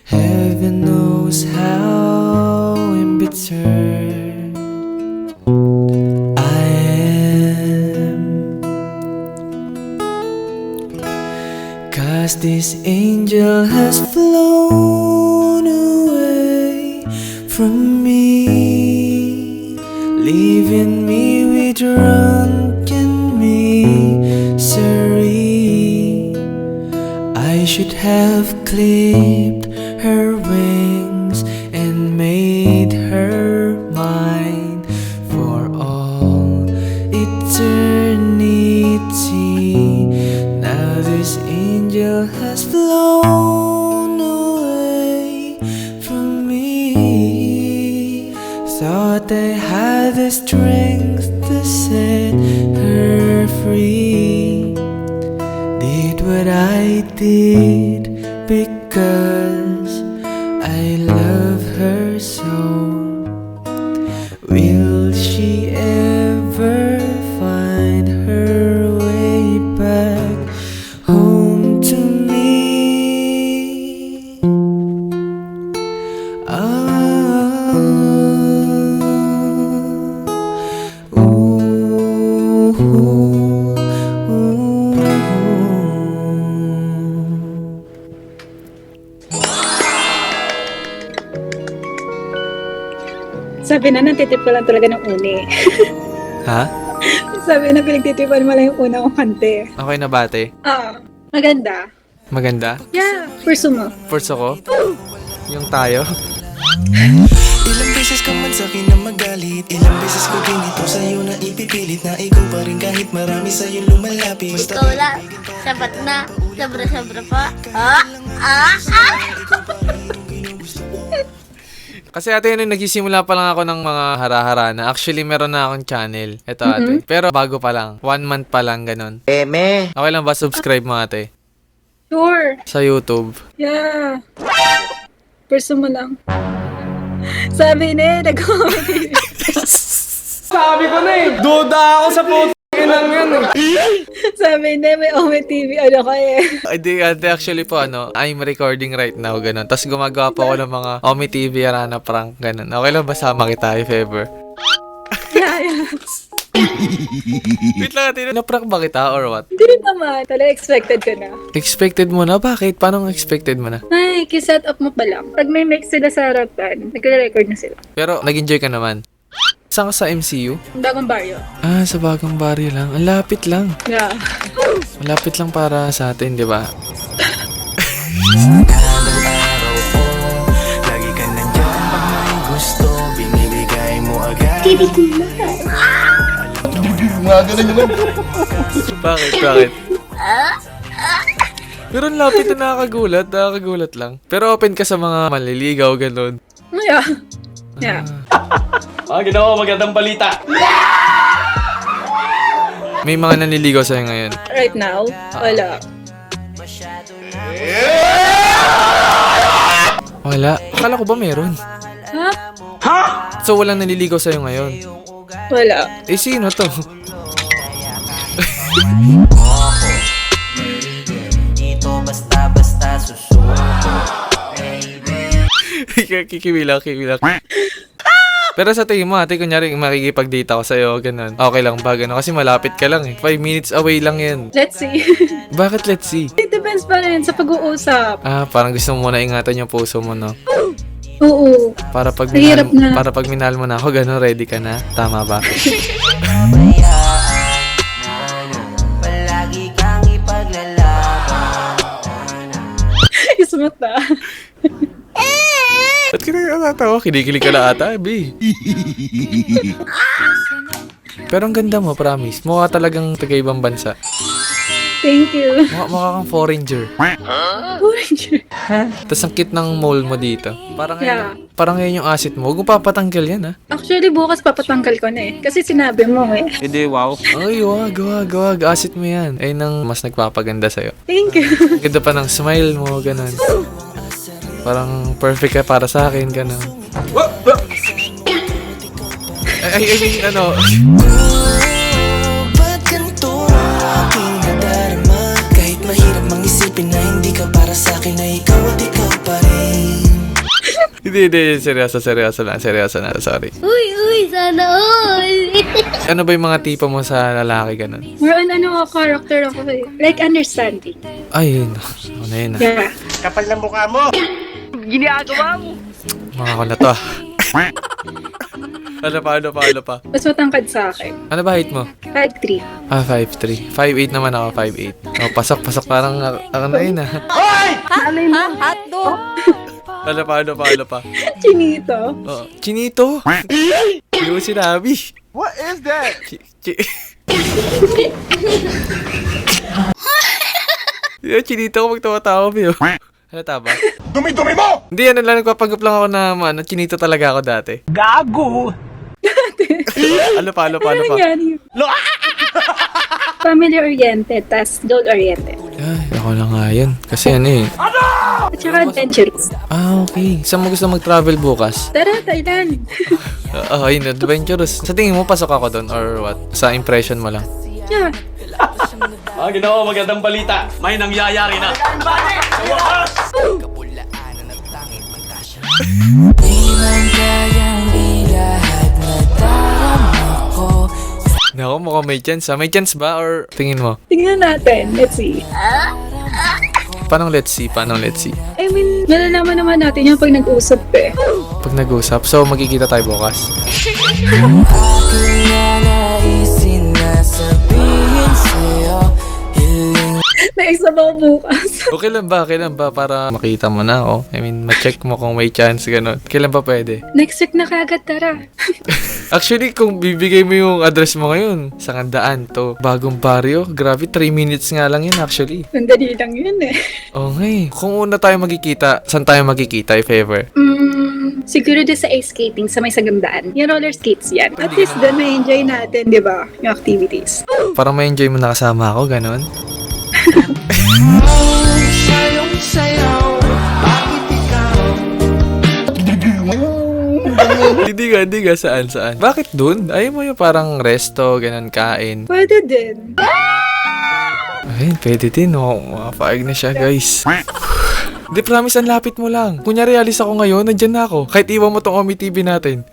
Heaven knows how embittered I am, 'cause this angel has flown away from me, leaving me with drunken misery. I should have clipped her wings and made her mine for all eternity. Now this angel has flown away from me. Thought I had the strength to set her free. Did what I did because I love her so. Will she ever find her way back home to me? Sabi na, nantitip ko lang talaga ng uni. Ha? Sabi na, pinagtitipan mo lang yung una kong kante. Okay na bate? Maganda. Maganda? Yeah, pursue mo. First ako? Yung tayo? Ilang beses ka man sa'kin na magalit, ilang beses ko din ito sa'yo na ipipilit, na ikaw pa rin kahit marami sa'yo lumalapit. Ikaw lang. Sabat na. Sobra-sobra pa. Kasi ate, nagsisimula pa lang ako ng mga hara-harana. Actually, meron na akong channel. Ito ate. Pero bago pa lang. 1 month pa lang, ganun. Eme. Okay lang ba subscribe mo ate? Sure. Sa YouTube. Yeah. Pursue mo lang. Sabi na, nag-comedy. Sabi ko na eh, duda ako sa puto lang yan eh. Sabi na, may Ome TV, ano ka eh. Ay, di, ate, actually po, I'm recording right now, ganun. Tapos gumagawa po ako ng mga Omi TV Arana prank, ganun. Okay lang ba sama kita if ever? Yeah. Wait lang ate, na-prank ba kita or what? Hindi rin naman. Talaga expected ko na. Expected mo na? Bakit? Paano expected mo na? Ay, kiset up mo pa lang. Pag may mix sila sa harapan, nagre-record na sila. Pero nag-enjoy ka naman. Saan ka sa MCU? Ang bagong baryo. Ah, sa bagong baryo lang. Ang lapit lang. Yeah. Malapit lang para sa atin, di ba? Kada araw ko, lagi ka nandyan pag may gusto, binibigay mo agad. Mga ganun naman. Bakit? Pero ang lapit na nakakagulat lang. Pero open ka sa mga maliligaw, ganun. Yeah. Ginawa magandang balita. May mga nanliligaw sa'yo ngayon. Right now, wala. Wala. Akala ko ba meron? Ha? So, walang nanliligaw sa'yo ngayon? Wala. Eh, sino to? Dito basta-basta susuko. Kikibilang. Pero sa tingin mo, ate, kunyari makikipag-date ako sa'yo, ganun. Okay lang ba, ganun? Kasi malapit ka lang eh. 5 minutes away lang yan. Let's see. Bakit let's see? It depends pa rin sa pag-uusap. Parang gusto mo muna ingatan yung puso mo, no? Oo. Para pag Mahirap na. para pag minahal mo na ako, ganun, ready ka na. Tama ba? Palagi kang ipaglalaban. Ismot na. Ba't ka natatawa? Kinikilig ka na ata, B. Pero ang ganda mo, promise. Mukha talagang taga-ibang bansa. Thank you. Mukha kang foreigner. Tapos ang cute ng mole mo dito. Parang ngayon yung asset mo. Huwag mo papatanggal yan, ha? Actually, bukas papatanggal ko na eh. Kasi sinabi mo eh. Hindi, wow. Ay, wag. Asset mo yan. Ayun ang mas nagpapaganda sa'yo. Thank you. Ganda pa ng smile mo, ganun. Parang perfect ka para sa akin, ganun. I mean, ano... Ba't ganito ang aking nadarama? Kahit mahirap mang isipin na hindi ka para sa akin, na ikaw at ikaw pa rin. Hindi. Seryoso na, sorry. Uy, sana all. Ano ba yung mga tipo mo sa lalaki, ganun? More on character ako eh. Like understanding. Ay, yun. Ano na yun, Yeah. Kapal ng mukha mo. Mga ko na to, Ano pa? Mas matangkad sa akin. Ano ba height mo? 5'3". 5'3". 5'8 naman ako, 5'8". Oh, pasok. Parang ako na yun, Ano pa? Chinito. Oh, Chinito? Hindi mo sinabi. What is that? Chinito ko magtawa-tawa, Bio. Halata ba? Dumi-dumi mo! Hindi, ano lang, nagpapanggap lang ako na, chinito talaga ako dati. Gago! Ano pa? Nangyari yun? Family-oriented, tas goal-oriented. Ay, ako na nga yan. Kasi ano eh. At saka adventurous. Okay. Saan mo gusto mag-travel bukas? Tara, Thailand. Ayun, adventurous. Sa tingin mo, pasok ako doon or what? Sa impression mo lang? Yeah. Ginawa magandang balita. May nangyayari na. Di man kayang ilahad na darama ko. Naku, mukhang may chance ha. May chance ba or tingin mo? Tingnan natin. Let's see. Paano let's see? I mean, nalalaman naman natin yung pag nag-usap eh. Pag nag-usap, so magkikita tayo bukas. Aking nanaisin na sabihin sa'yo, hiling. Naisa ba ako bukas? Okay lang ba para makita mo na ako? I mean, ma-check mo kung may chance, gano'n. Kailan ba pwede? Next week na kagad, tara. Actually, kung bibigay mo yung address mo ngayon, sa Kandaan to, bagong baryo, grabe, 3 minutes nga lang yun actually. Sandali lang yun eh. Okay. Kung una tayo magkikita, saan tayo magkikita if ever? Siguro din sa ice skating sa may Sagandaan. Yung roller skates yan. At least doon may enjoy natin, di ba? Yung activities. Para ma-enjoy mo na kasama ako, gano'n. Hindi ka, saan? Bakit dun? Ayaw mo yung parang resto, ganun, kain. Pwede din. Ayun, pwede din, makapayag na siya, guys. Di, promise, ang lapit mo lang. Kunyari, alis ako ngayon, nandyan na ako. Kahit iwan mo tong Omi TV natin.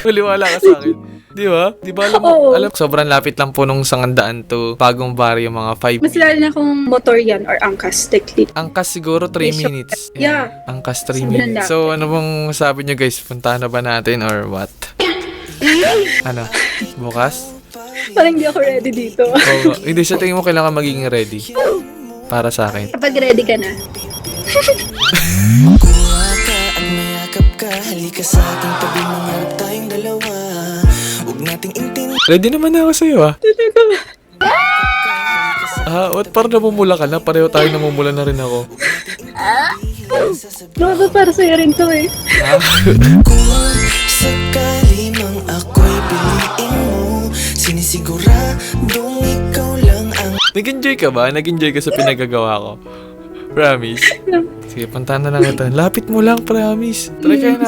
Maliwala ka sa akin. Di ba? Di ba alam mo? Oo. Alam, sobrang lapit lang po nung Sangandaan to bagong baryo, mga 5 Mas lalo na kung motor yan or angkas, technically. Angkas siguro 3 minutes. Yeah. Angkas 3 Sobrang minutes. lapit. So, ano bang sabi nyo, guys? Puntahan na ba natin or what? Ano? Bukas? Parang hindi ako ready dito. Oo, hindi sa tingin mo kailangan magiging ready para sa akin. Kapag ready ka na. Kuha ka at mayakap ka, halika sa aking tabi, mangarap tayong dalawa. Huwag nating intindihin. Ready naman ako sa'yo what parang namumula ka na? Pareho tayo namumula na rin ako. Baka para sa'yo rin to eh. Kung sakali mang ako'y piliin mo, sinisiguradong ikaw lang ang Nag-enjoy ka ba? Nag-enjoy ka sa pinagagawa ko? Promise? Sige, puntahan na lang ito. Lapit mo lang, promise.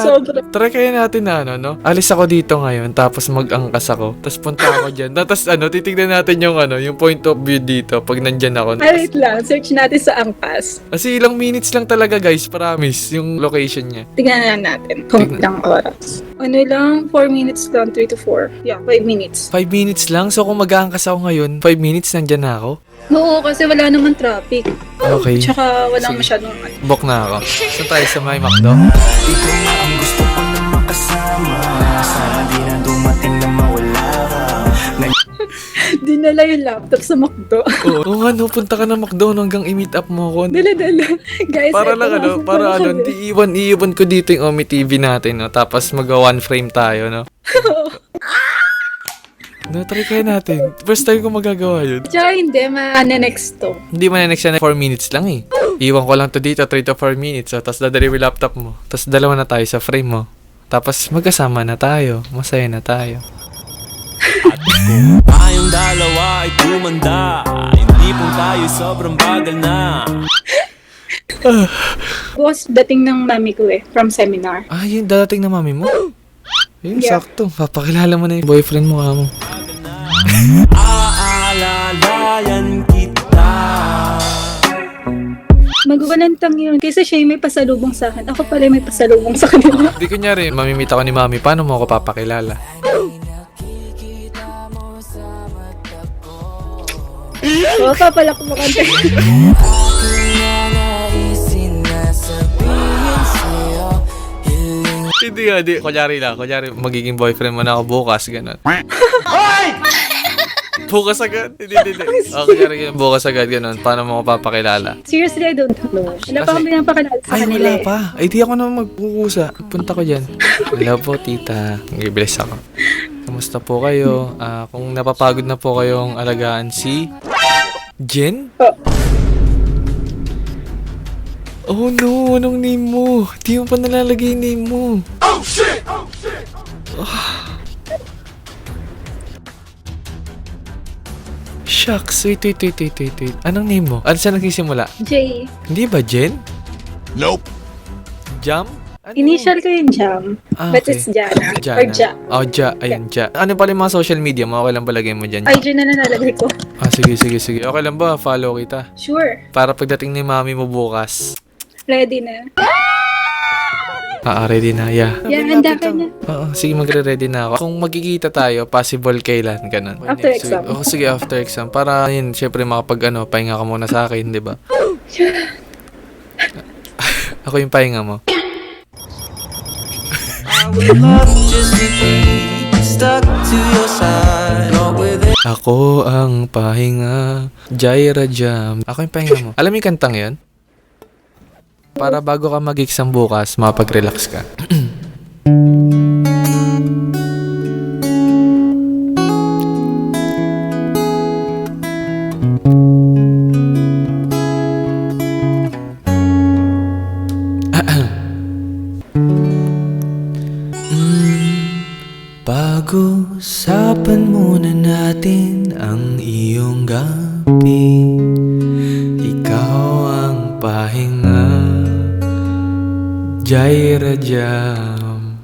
Sobra. Try kaya natin na no? Alis ako dito ngayon, tapos mag-angkas ako. Tapos punta ako dyan. Tapos titignan natin yung point of view dito pag nandyan ako. Ay, wait lang. Search natin sa Angkas. Kasi ilang minutes lang talaga guys, promise, yung location niya. Tingnan na natin kung ilang oras. Ano lang, 4 minutes lang, 3 to 4. Yeah, 5 minutes. 5 minutes lang? So kung mag-aangkas ako ngayon, 5 minutes nandyan na ako? Oo, kasi wala naman traffic. Okay. Tsaka walang Sige. masyadong Book na ako. Saan tayo sa may McDo? ikaw na ang gusto ko na makasama. Sana di na dumating na mawala ka. Dinala yung laptop sa McDo. Oo nga, no, punta ka na McDo hanggang i-meet up mo ako. Dala. Guys, Para eto lang nga, para di iiwan ko dito yung Omi TV natin, no? Tapos mag-one frame tayo, no? No, try kaya natin. First time ko magagawa yun. Tsaka hindi, next to. Hindi man next na 4 minutes lang eh. Iwan ko lang to dito, 3 to 4 minutes. So, tapos dadali yung laptop mo. Tapos dalawa na tayo sa frame mo. Tapos magkasama na tayo. Masaya na tayo. Tayong dalawa ay tumanda, hindi po tayo sobrang bagal na. Boss, dating ng mami ko from seminar. Ah, yun, dadating na mami mo? Yun, Yeah. sakto. Papakilala mo na yung boyfriend mo mo. Aalalayan kita. Magwagalantang yun. Kaysa siya yung may pasalubong sa akin. Ako pala yung may pasalubong sa kanila. Di kunyari, mamimit ako ni mami. Paano mo ako papakilala? Oo, pala kumakanta. Hindi nga, di. Kunyari lang. Kunyari, magiging boyfriend mo na ako bukas. Ganon. Bukas agad? Hindi. O, kunyari, bukas agad. Ganon. Paano mo ako papakilala? Seriously, I don't know. Wala pa akong pinapakilala sa Ay, kanila wala pa. Ay, di ako naman magpukusa. Punta ko dyan. Hello po, tita. Nag-bless ako. Kamusta po kayo? Kung napapagod na po kayong alagaan si Jen? Oh no, anong name mo? Di mo pa nalalagay yung name mo. Oh shit! Shucks, wait. Anong name mo? Ano saan nagsisimula? Jay. Hindi ba Jen? Nope. Jam? Ano? Initial ko yung Jam. But okay. it's Jana. Jana. Or Ja. Oh, Ja. Ayan, Ja. Ano pala yung mga social media mo? Okay lang palagay mo dyan? IG na nalalagay ko. Sige. Okay lang ba? Follow kita. Sure. Para pagdating ni mami mo bukas. Ready na. Ready na. Yeah. Yeah, handa ka na. Oo, sige, magre-ready na ako. Kung magkikita tayo, possible kailan, ganun. After exam. Sige, after exam. Para yun, syempre makapag pahinga ka muna sa akin, di ba? Ako yung pahinga mo. Ako ang pahinga, Jaira Jam. Ako yung pahinga mo. Alam mo yung kantang yun? Para bago ka mag-exam bukas, makapag-relax ka. Pag-usapan muna natin ang iyong gabi. Ikaw ang pahinga, Jaira Jam.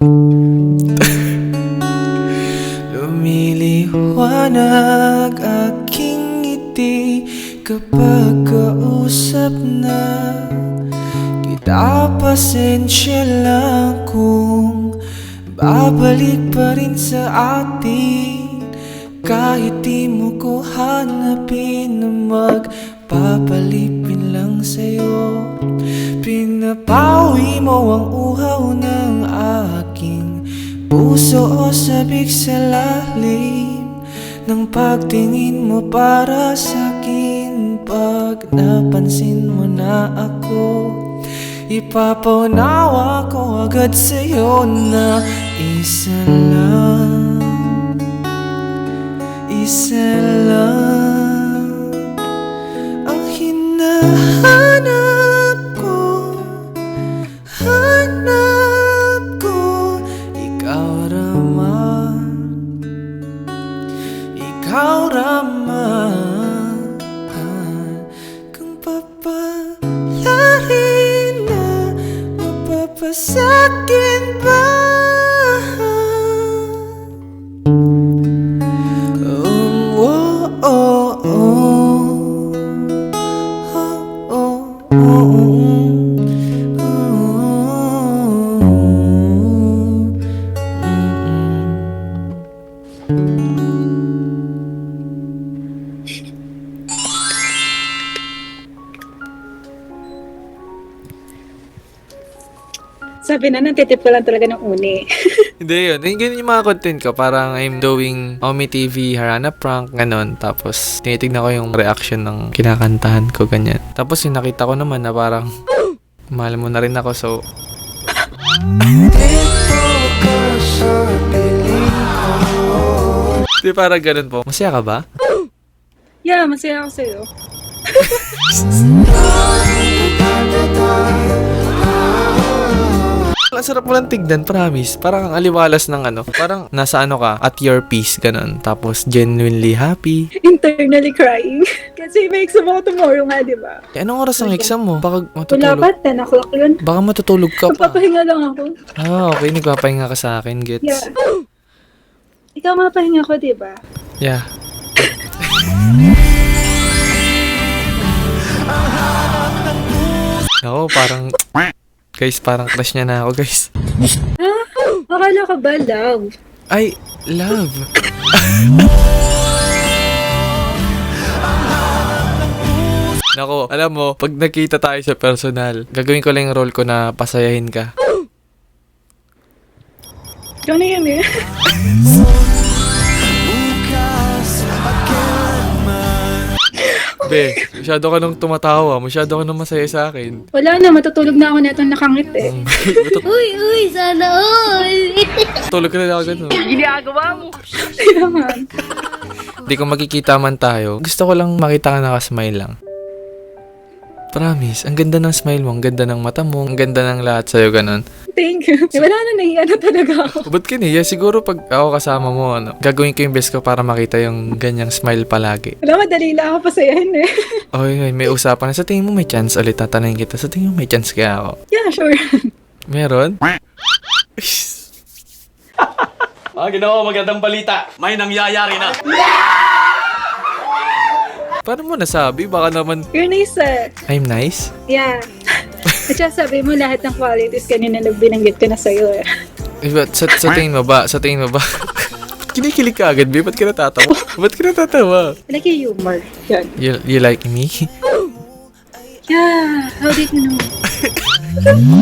Lumiliwanag aking ngiti kapag kausap na kita. Pasensya lang kung babalik pa rin sa atin, kahit di mo ko hanapin na magpapalipin lang sa'yo. Pinapawi mo ang uhaw ng aking puso o sabik sa lalim ng pagtingin mo para sa'kin. Pag napansin mo na ako, ipapaunawa ko agad sa'yo na isa lang, isa lang ang hinahanap ko, hanap ko. Ikaw raman, ikaw raman, kung papalarin na mapapasakin ba? Sabi na, nantitip ko lang talaga ng uni. Hindi yun. Ganyan yung mga content ko. Parang I'm doing Omi TV, Harana prank, ganon. Tapos, tinitignan ko yung reaction ng kinakantahan ko, ganyan. Tapos, yung nakita ko naman na parang, mahal mo na rin ako, so... Di parang ganun po. Masaya ka ba? Yeah, masaya ako sa'yo. Ang sarap mo lang tignan, promise. Parang ang aliwalas ng ano. Parang nasa ano ka, at your peace, ganun. Tapos genuinely happy. Internally crying. Kasi may exam ako tomorrow nga, di ba? Eh, anong oras ang exam mo? Baka Wala matutulog. pa, 10 o'clock yun. Baka matutulog ka pa. Magpapahinga lang ako. Ah, okay. Nagpapahinga ka sa akin, gets? Yeah. Ikaw mapahinga ko, di ba? Yeah. Ako, parang... Guys, parang crush niya na ako, guys. Ah, akala ka ba, love? Ay, love. Nako, alam mo, pag nakita tayo sa personal, gagawin ko lang yung role ko na pasayahin ka. Ikaw na yun eh. Be, masyado ka nung tumatawa, masyado ka nung masaya sa akin. Wala na, matutulog na ako na itong nakangit eh. Uy, sana all. Tulog ka na lang ako ganun. Kaya nga. Hindi ko makikita man tayo. Gusto ko lang makita ka nakasmile lang. Promise, ang ganda ng smile mo, ang ganda ng mata mo, ang ganda ng lahat sa'yo, ganun. Thank you. Wala na, nahiya na talaga ako. Ba't kiniya? Siguro pag ako kasama mo, ano, gagawin ko yung best ko para makita yung ganyang smile palagi. Wala, madali lang ako pasayahin eh. Okay, may usapan na. Sa tingin mo may chance ulit, tatanungin kita. Sa tingin mo may chance kaya ako? Yeah, sure. Meron? Ginawa magandang balita. May nangyayari na. Paano mo nasabi? Baka naman, You're nice eh. I'm nice? Yeah. At saka sabi mo lahat ng qualities kanina na binanggit ko na sa'yo eh. Eh, but sa tingin mo ba? Sa tingin mo ba? Ba't kinikilig ka agad, babe? Ba't ka natatawa? Ba't ka natatawa? I like your humor. Yan. You like me? Yeah. How did you know?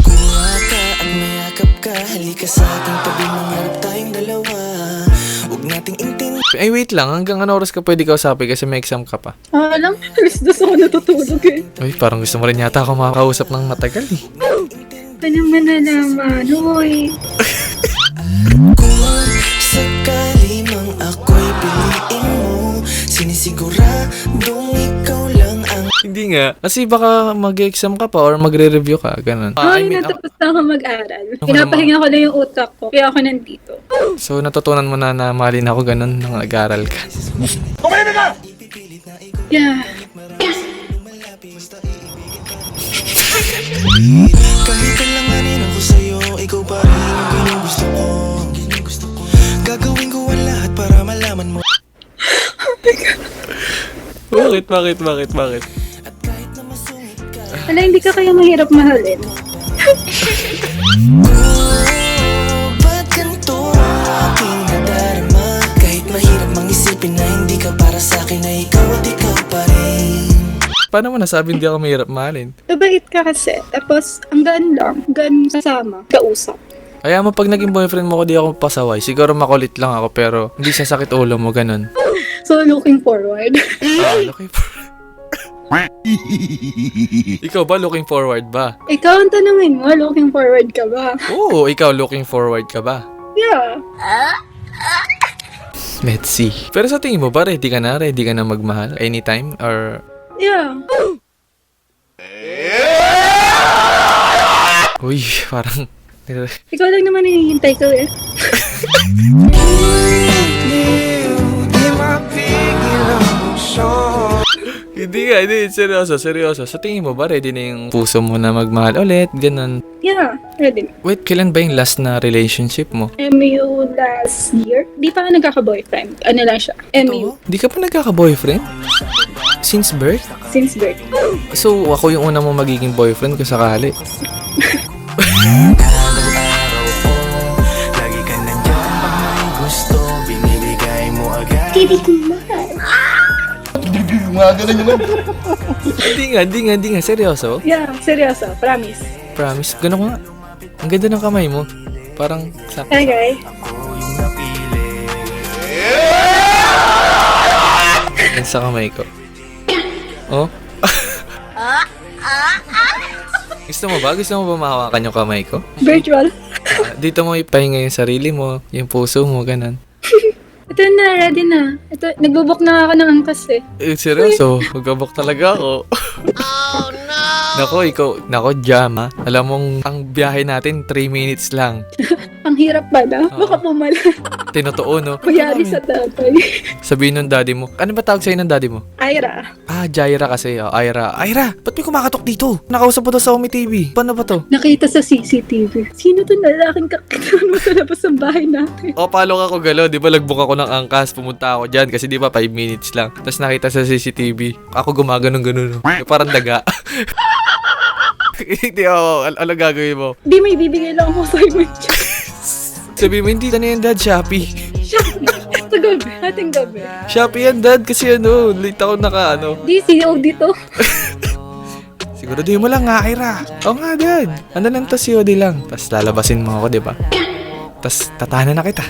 Kuha ka at mayakap ka, halika sa aking tabi, mangarap tayong dalawa. Huwag nating intindi. Ay, wait lang. Hanggang ano oras ka pwede kausapin kasi may exam ka pa? Alam, alas dos ako natutulog eh. Uy, parang gusto mo rin yata ako makakausap ng matagal eh. Ano man na naman, uy. Kung sakali mang ako'y piliin mo, sinisiguradong ikaw lang ang Hindi nga. Kasi baka mag-exam ka pa or magre-review ka. Ganun. Ay, natapos na ako mag-aral. Pinapahinga ko lang yung utak ko, kaya ako nandito. So, natutunan mo na na mahalin ako ganun nang nag-aral ka. Yeah. kahit alanganin ako sa'yo, ikaw pa rin ang ginugusto ko. Gagawin ko ang lahat para malaman mo. Bakit? Wala, hindi ka kaya mahirap mahalin. Ba't ganito ang aking nadarama? Kahit mahirap mang isipin na hindi ka para sa'kin, na ikaw at ikaw pa rin. Paano mo nasabi hindi ako mahirap mahalin? Mabait ka kasi. Tapos, ang gaan lang. Gaan kasama. Kausap. Kaya mo pag naging boyfriend mo ko di ako pasaway. Siguro makulit lang ako pero hindi sasakit ulo mo ganun. So, looking forward. Looking forward. Ikaw ba looking forward ba? Ikaw ang tanungin mo, looking forward ka ba? Oo, ikaw looking forward ka ba? Yeah. Let's see. Pero sa tingin mo ba, ready ka na magmahal? Anytime? Or... Yeah. Uy, parang... Ikaw lang naman hinihintay ko eh. Hindi. Seryoso. Sa tingin mo ba, ready na yung puso mo na magmahal ulit? Ganun. Yeah, ready. Wait, kailan ba yung last na relationship mo? MU last year. Di pa ako nagkaka-boyfriend. Ano lang siya? MU. Di ka pa nagkaka-boyfriend? Since birth? Since birth. So, ako yung una mo magiging boyfriend kung sakali. Lagi ka nandyan pag may gusto, binibigay mo agad. Hindi ko mahal. Mga ganun naman. Hindi nga. Seryoso? Yeah, seryoso. Promise. Promise. Ganun ko nga. Ang ganda ng kamay mo. Parang sa... Okay. Yan sa kamay ko. Oh? Gusto mo ba? Mahawakan yung kamay ko? Virtual. Dito mo ipahinga yung sarili mo, yung puso mo, ganun. Ito na, ready na. Ito, nagbubok na ako ng angkas eh. Seryoso, magkabok talaga ako. Nako, Jam ha. Alam mong, ang biyahe natin, 3 minutes lang. Ang hirap ba na? Baka pumala. Tinotoo, no? Kuyari sa tatay. Sabihin ng daddy mo. Ano ba tawag sa'yo ng daddy mo? Ira. Jaira kasi. Oh, Ira, ba't may kumakatok dito? Nakausap mo to sa Umi TV. Paano ba to? Nakita sa CCTV. Sino to lalaking kakitaan mo sa labas ng bahay natin? Palo ako galo. Di ba lagbok ako ng angkas. Pumunta ako dyan kasi di ba 5 minutes lang. Tapos nakita sa CCTV. Ako gumaganon-ganon. Parang daga. Hindi ako. Ano gagawin mo? Di may bibigay lang ako sa imong check. Sabi mo, hindi na yan, Dad. Shopee. Sa gabi. Ating gabi. Shopee yan, Dad. Kasi late ako Di COD to. Siguro di mo lang nga, Ira. Oo nga, Dad. Ano lang to, COD lang. Tapos lalabasin mo ako, di ba? Tapos tatahanan na kita.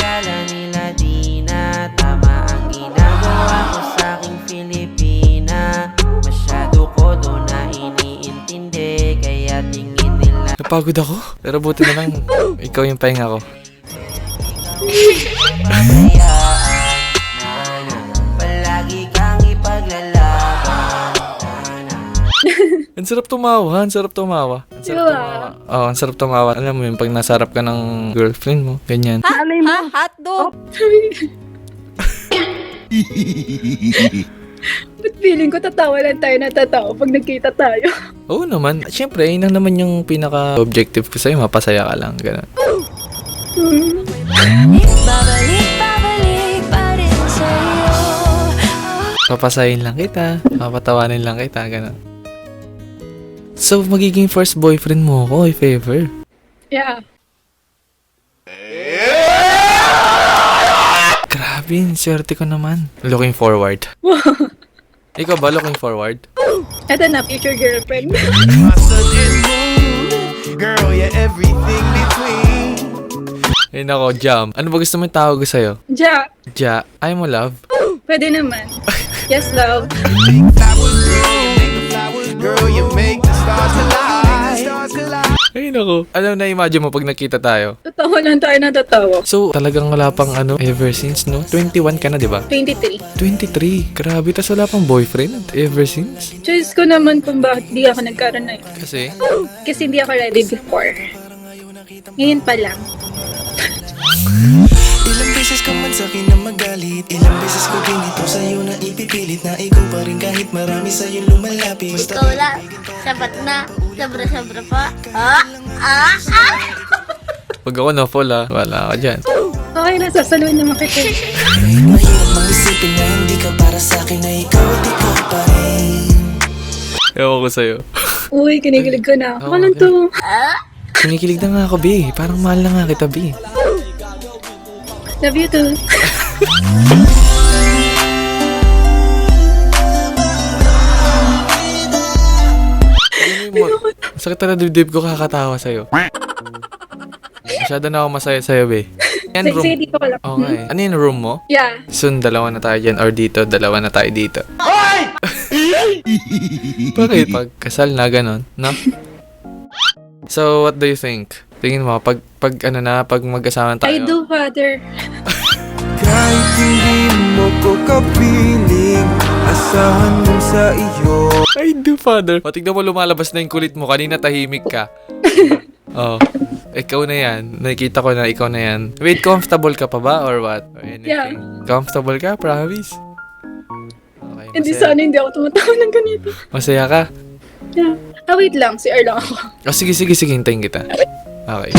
Kala nila di na tama ang ginagawa ko sa aking Pilipina. Masyado ko doon na iniintindi, kaya tingin nila Napagod ako. Pero buti na lang, ikaw yung pahinga ko. palagi kang ipaglalaban. Ang sarap tumawa, ang sarap tumawa. Oo, ang sarap tumawa. Alam mo yun, pag nasarap ka ng girlfriend mo, ganyan. Alay mo. Hotdog! Ba't feeling ko tatawa lang tayo na tatawa pag nagkita tayo? Oo naman. Siyempre, yun lang naman yung pinaka-objective ko sa'yo. Mapasaya ka lang, gano'n. Papasayin lang kita, papatawanin lang kita, gano'n. So, magiging first boyfriend mo ako, if ever. Yeah. Grabe, swerte ko naman. Looking forward. Ikaw ba looking forward? Ito na, future girlfriend. Girl, you're everything between. Ay nako, Jam. Ano ba gusto mo yung tawag ko sa'yo? Ja. Ja, ayaw mo love? Pwede naman. Yes, love. Girl, you make the stars collide. Ay nako. Alam na, imagine mo pag nakita tayo. Tatawa lang tayo na tatawa. So, talagang wala pang ever since, no? 21 ka na, di ba? 23. 23. Grabe, tas wala pang boyfriend ever since. Choice ko naman kung bakit di ako nagkaroon na yun. Kasi, Kasi hindi ako ready before. Ngayon pa lang. Ilang beses ka man sa'kin na magalit, ilang beses ko ginito sa'yo na ipipilit na ikaw pa rin kahit marami sa'yo lumalapit. Ikaw lang. Sabat na. Sobra-sobra pa. pag ako na-fall, wala ka dyan. Okay na, sasaluhin naman kita. Mahirap mang isipin na hindi ka para sa'kin na ikaw at ikaw pa rin. Ewan ko sa'yo. Uy, kinikilig ko na. Ako lang to. Kinikilig na nga ako, B. Parang mahal na nga kita, B. Love you too. Sakit na dibdib ko kakatawa sa'yo. Masyado na ako masaya sa'yo, B. Yan, room. Sige, dito ka lang. Okay. Ano yung room mo? Yeah. Soon, dalawa na tayo dyan. Or dito, dalawa na tayo dito. Bakit? Pagkasal na, ganon, no? So, what do you think? Tingin mo, pag mag-asawa tayo. I do, Father. Kahit hindi mo ko kapiling, asahan mo sa iyo. I do, Father. O, tignan mo, lumalabas na yung kulit mo. Kanina tahimik ka. Oh, ikaw na yan. Nakikita ko na ikaw na yan. Wait, comfortable ka pa ba? Or what? Or anything? Yeah. Comfortable ka? Promise? Okay, Hindi masaya. sana hindi ako tumatawa ng ganito. Masaya ka? Yeah. Wait lang. Si lang ako. Oh, sige. Hintayin kita. Okay.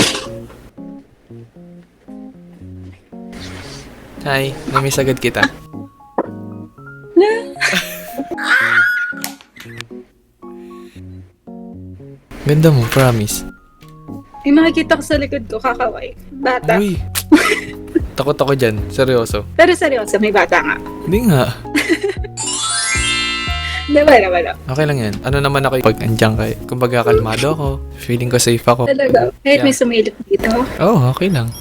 Hi. Namiss agad kita. Ganda mo, promise. May makikita ko sa likod ko, kakaway. Bata. Uy. Takot ako dyan. Seryoso. Pero seryoso, may bata nga. Hindi nga. Wala. Okay lang yan. Ano naman ako pag andyan kay. Kumbaga kalmado ako. Feeling ko safe ako. Talaga. Kahit may Yeah. sumilip dito. Oh, okay lang.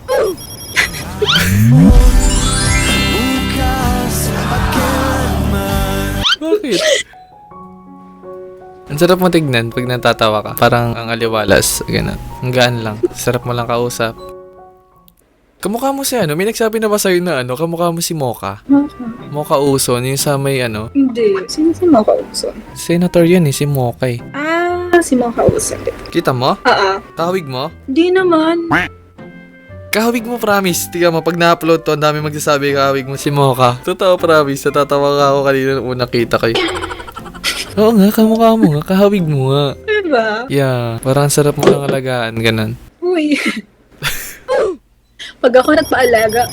Bakit? Ang sarap mo tignan pag natatawa ka. Parang ang aliwalas. Ganun. Ang gaan lang. Sarap mo lang kausap. Kamukha mo si ano? May nagsabi na ba sa'yo na ano? Kamukha mo si Mocha. Mocha Uson. Yung sa may ano? Hindi. Sino si Mocha Uson? Senator yun eh. Si Mocha eh. Si Mocha Uson. Kita mo? Oo. Kahawig mo? Hindi naman. Kahawig mo, promise. Tingnan mo, pag na-upload to, ang dami magsasabi kahawig mo si Mocha. Totoo, promise. Natatawa ka ako kanina nung una kita kayo. Oo nga, kamukha mo nga. Kahawig mo nga. Diba? Yeah, parang sarap mo lang alagaan. Ganon. Uy. Pag ako nagpaalaga.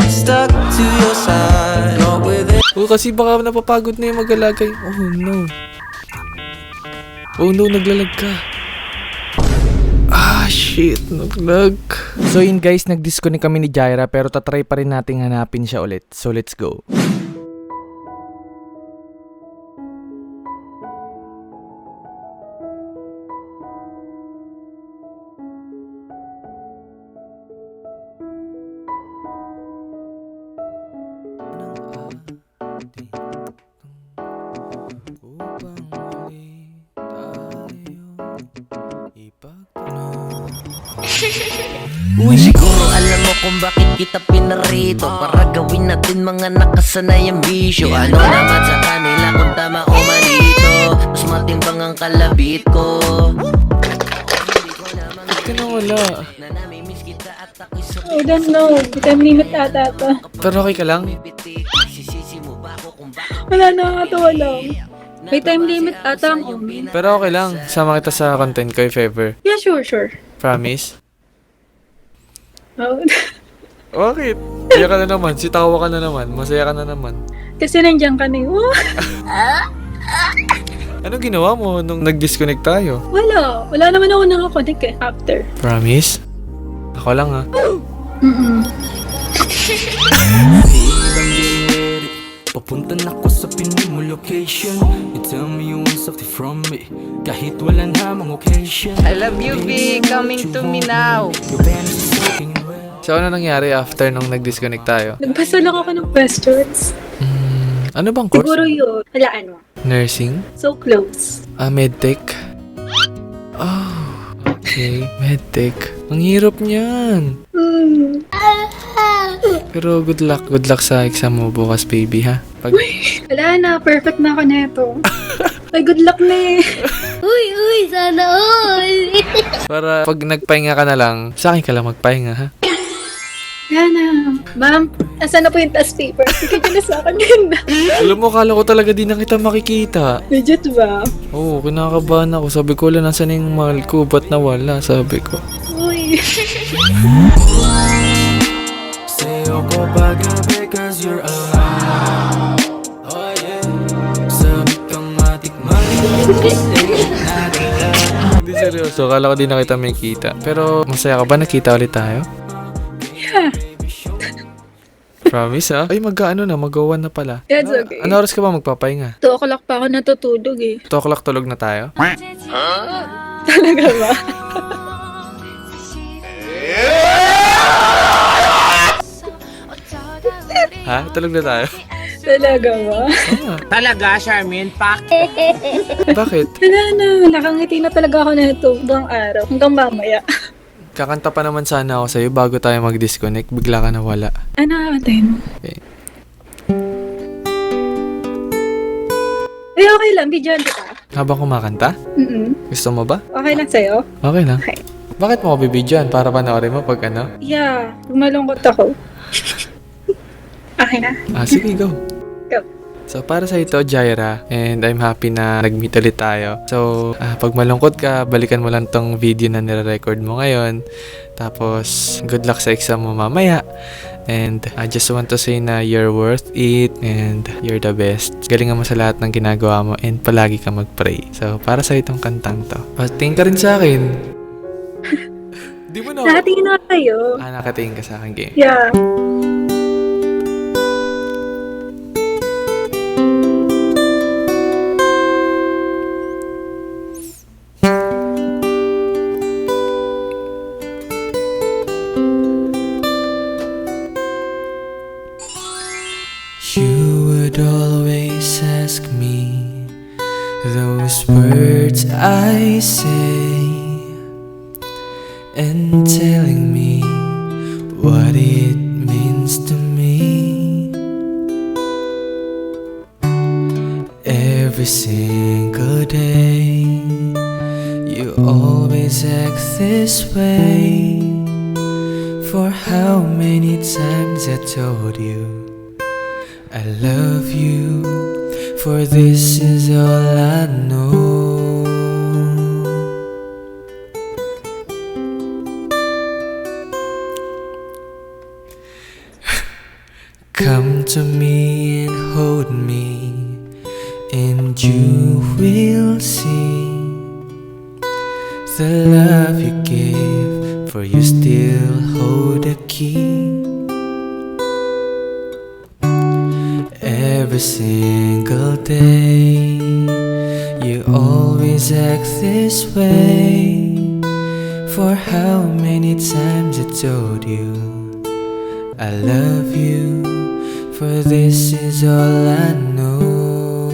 Stuck to your side, go with it. Oo, kasi baka napapagod na yung mag-alagay. Oh no. Oh no, naglalag ka. Ah, shit. Naglag. So yun guys, nag-disconnect kami ni Jaira pero tatry pa rin nating hanapin siya ulit. So let's go. Uy, siguro alam mo kung bakit kita pinarito, para gawin natin mga nakasanayang bisyo. Ano naman sa kanila kung tama o mali ito, mas matimbang ang kalabit ko. Ba't ka nawala? I don't know. Time limit ata to. Pero okay ka lang? Wala, nakakatawa lang. May time limit ata ang comment. Pero okay lang. Sama kita sa content ko if ever. Yeah, sure. Promise? Oh. Bakit? Kaya ka na naman. Sitawa ka na naman. Masaya ka na naman. Kasi nandiyan ka na yun. Ano ginawa mo nung nag-disconnect tayo? Wala naman ako nakakonect eh, after. Promise? Ako lang ha. Papunta na ko sa pinig mo location. You tell me you want something from me, kahit wala namang occasion. I love you, B. Coming to me now. Your band is soaking wet. So ano nangyari after nung nag-disconnect tayo? Nagbasa lang ako ng questions. Ano bang course? Siguro yun. Halaan mo. Nursing? So close. Medtech? Oh, okay. Medtech. Ang hirap niyan. Pero good luck. Good luck sa exam mo bukas, baby, ha? Pag... Wala na. Perfect na ako neto. Ay, good luck na eh. Uy, sana all. Para pag nagpahinga ka na lang, sa akin ka lang magpahinga, ha? Yan na. Ma'am, asan na po yung task paper? Sige ka na sa akin yun. Alam mo, kala ko talaga di na kita makikita. Legit ba? Oo, kinakabahan ako. Sabi ko, wala, nasa na yung mahal ko? Ba't nawala? Sabi ko. Uy. Sa'yo ko pagabi cause you're alive. Oh yeah. Sabi kang matikman. Hindi seryoso, kala ko di na kita makikita. Pero masaya ka ba? Nakita ulit tayo? Yeah. Promise, ha? Ay, mag-ano na, mag-1 na pala. That's okay. Ano oras ka ba magpapahinga? 2 o'clock pa ako natutulog eh. 2 o'clock tulog na tayo? Talaga ba? Ha? Tulog na tayo? Talaga ba? Talaga, Charmin? Pak! Bakit? Wala na, nakangiti na talaga ako na ito hanggang araw, hanggang mamaya. Kakanta pa naman sana ako sa'yo bago tayo mag-disconnect. Bigla ka nawala. Ano natin? Okay. Ay, okay lang, videoan kita. Habang kumakanta? Gusto mo ba? Okay lang sa'yo? Okay lang. Okay. Bakit mo ko bibidyoan? Para panoorin mo pag ano? Yeah, malungkot ako. Okay na. Sige, go. Go. So, para sa ito, Jaira, and I'm happy na nag-meet ulit tayo. So, pag malungkot ka, balikan mo lang tong video na nire-record mo ngayon. Tapos, good luck sa exam mo mamaya. And I just want to say na you're worth it and you're the best. Galingan mo sa lahat ng ginagawa mo and palagi ka mag-pray. So, para sa itong kantang to. Tingin ka rin sa akin. Di mo na ako. Nakatingin na kayo. Nakatingin ka sa akin, game. Yeah. You would always ask me those words I say, and telling me what it means to me. Every single day, you always act this way. For how many times I told you I love you, for this is all I know. Come to me and hold me, and you will see the love you give, for you still hold the key. Every single day, you always act this way. For how many times I told you I love you, for this is all I know.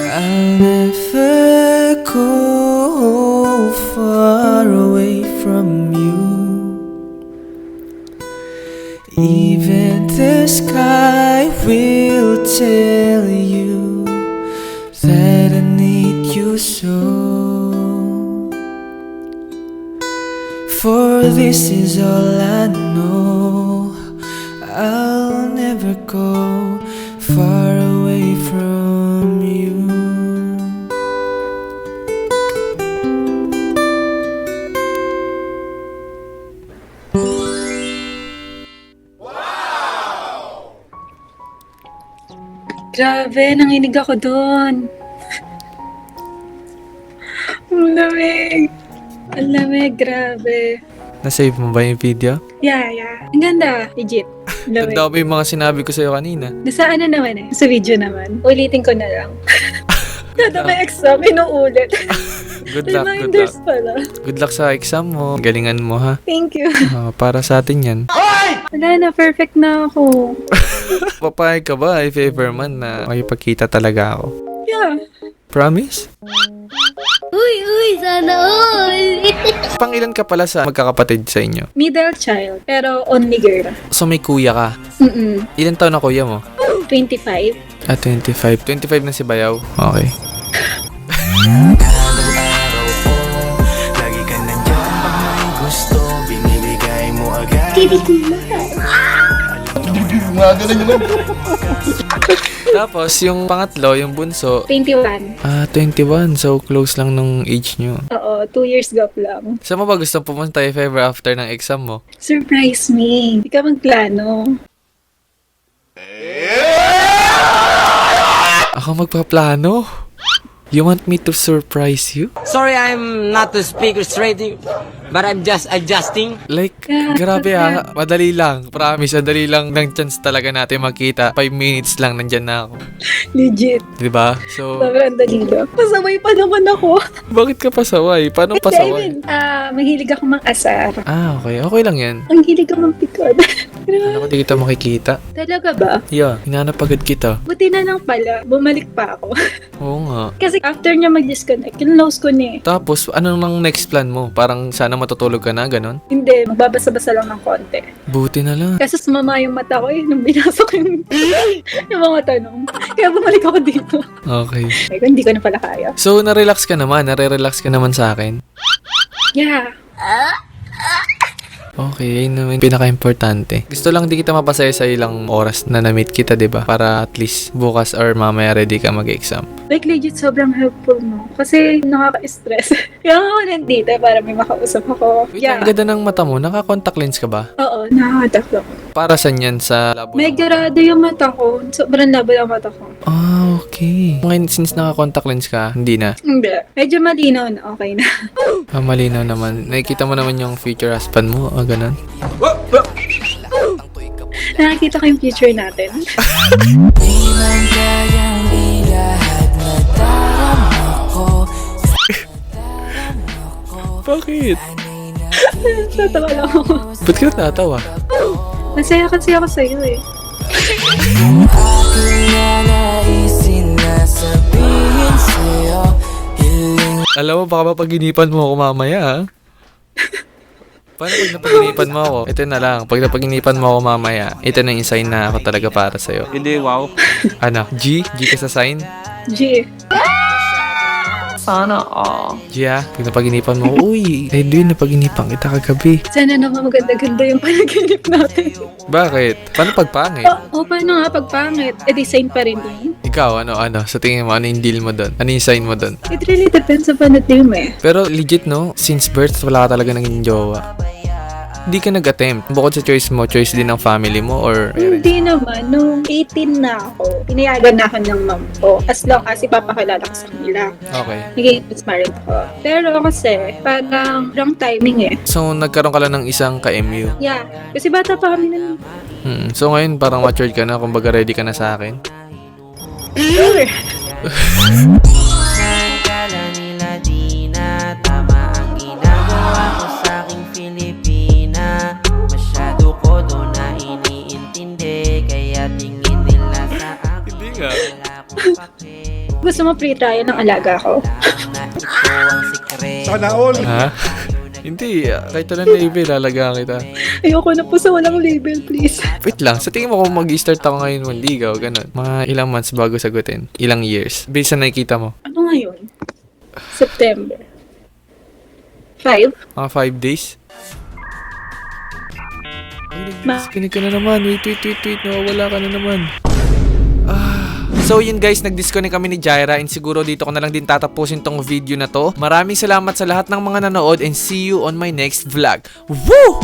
I'll never go far away from you. Even the sky will tell you that I need you so. For this is all I know. I'll never go far away from you. Grabe, nanginig ako doon. Ang lamig. Ang lamig, grabe. Nasave mo ba yung video? Yeah. Ang ganda, legit. Lamig. Tanda ko pa yung mga sinabi ko sa'yo kanina. Nasa ano naman eh, sa video naman. Ulitin ko na lang. Kada may exam, inuulit. Good luck, good luck. Reminders pala. Good luck sa exam mo. Galingan mo, ha? Thank you. Para sa atin yan. Wala na, perfect na ako. Papayag ka ba if ever man na makipagkita talaga ako? Yeah. Promise? Uy, sana all. Pangilan ka pala sa magkakapatid sa inyo? Middle child, pero only girl. So may kuya ka. Ilan taon na kuya mo? 25. 25. 25 na si Bayaw. Okay. Lagi ka nandyan pag may gusto, binibigay mo agad. Mga ganun naman. Tapos yung pangatlo, yung bunso, 21. 21. So close lang nung age nyo. Oo, 2 years gap lang. Saan mo ba gusto pumunta if ever after ng exam mo? Surprise me. Hindi ka magplano. Ako magpaplano? You want me to surprise you? Sorry, I'm not to speak straight, but I'm just adjusting. Like, grabe madali lang. Promise, madali lang ng chance talaga natin magkita. 5 minutes lang, nandyan na ako. Legit. Diba? So, Sobrang dali lang. Pasaway pa naman ako. bakit ka pasaway? Paano pasaway? Mahilig ako mang-asar. Okay. Okay lang yan. Ang hilig ako mang-pikod. Ano ko di kita makikita? Talaga ba? Yeah, hinanap agad kita. Buti na lang pala, bumalik pa ako. Oo nga. Kasi after niya mag-disconnect, kinlose ko na eh. Tapos, ano nang next plan mo? Parang sana matutulog ka na, ganon? Hindi, magbabasa-basa lang ng konti. Buti na lang. Kasi sumama yung mata ko eh, nung binasok yung mga tanong. Kaya bumalik ako dito. Okay. Ay, hindi ko na pala kaya. So, na-relax ka naman? Nare-relax ka naman sa akin? Yeah. Okay, yun naman yung pinaka-importante. Gusto lang di kita mapasaya sa ilang oras na na-meet kita, diba? Para at least bukas or mamaya ready ka mag-exam. Like legit, sobrang helpful mo. Kasi nakaka-stress. Kaya nga ako nandito para may makausap ako. Wait, ang ganda ng mata mo. Naka-contact lens ka ba? Oo, nakaka-contact ako. Para saan yan sa labo? May garado yung mata ko. Sobrang labo yung mata ko. Okay. Ngayon, since naka-contact lens ka, hindi na. Hindi. Medyo malinaw na. Okay na. Malinaw naman. Nakikita mo naman yung future husband mo. Ganun. Nakakita ko yung future natin. Di man kayang ilahad na darama ko. Bakit? Tatawa lang ako. Ba't ka natawa? Masaya kasi ako sa'yo eh. Kung aking nanaisin na sabihin sa'yo, hiling Alam mo, baka mapaginipan mo ako mamaya, ha? Paano pag napaginipan mo ako? Ito na lang. Pag napaginipan mo ako mamaya, ito na yung sign na ako talaga para sa'yo. Hindi, wow. Ano? G? G ka sa sign? G. Sana all. G, ha? Pag napaginipan mo ako, uy, Edwin, napaginipan kita kagabi. Sana naman maganda-ganda yung panaginip natin. Bakit? Paano pag pangit? Paano nga pag pangit? Eh, design pa rin din. Ikaw, ano? Sa tingin mo, ano yung deal mo doon? Ano yung sign mo doon? It really depends sa panadim eh. Pero legit, no? Since birth, wala ka talaga naging jowa. Hindi ka nag-attempt. Bukod sa choice mo, choice din ng family mo or... Hindi naman. Nung 18 na ako, pinayagan na ako ng mom ko. As long as ipapakilala ko sa kanila. Okay. Naging married ako. Pero kasi, parang wrong timing eh. So, nagkaroon ka lang ng isang ka-MU. Yeah. Kasi bata pa kami nun. So, ngayon, parang matured ka na. Kumbaga, ready ka na sa akin. Sure. Kala nila di na tama ang ginagawa ko sa aking Pilipina. Masyado ko doon na iniintindi, kaya tingin nila sa akin. Hindi nga. Wala akong pake. Gusto mo pre-trial ng alaga ko? Na ito ang sikreto. Sana all. Ha? Hindi. Kahit walang label, lalagaan kita. Ayoko na po sa walang label, please. Wait lang. Sa tingin mo kung mag-start ako ngayon manligaw, ganun. Mga ilang months bago sagutin. Ilang years. Based sa nakikita mo. Ano ngayon? September. 5? Mga 5 days. Ay, nag-disconnect ka na naman. Wait. Nawawala ka na naman. So yun guys, nag-disconnect kami ni Jaira and siguro dito ko na lang din tatapusin tong video na to. Maraming salamat sa lahat ng mga nanood and see you on my next vlog. Woo!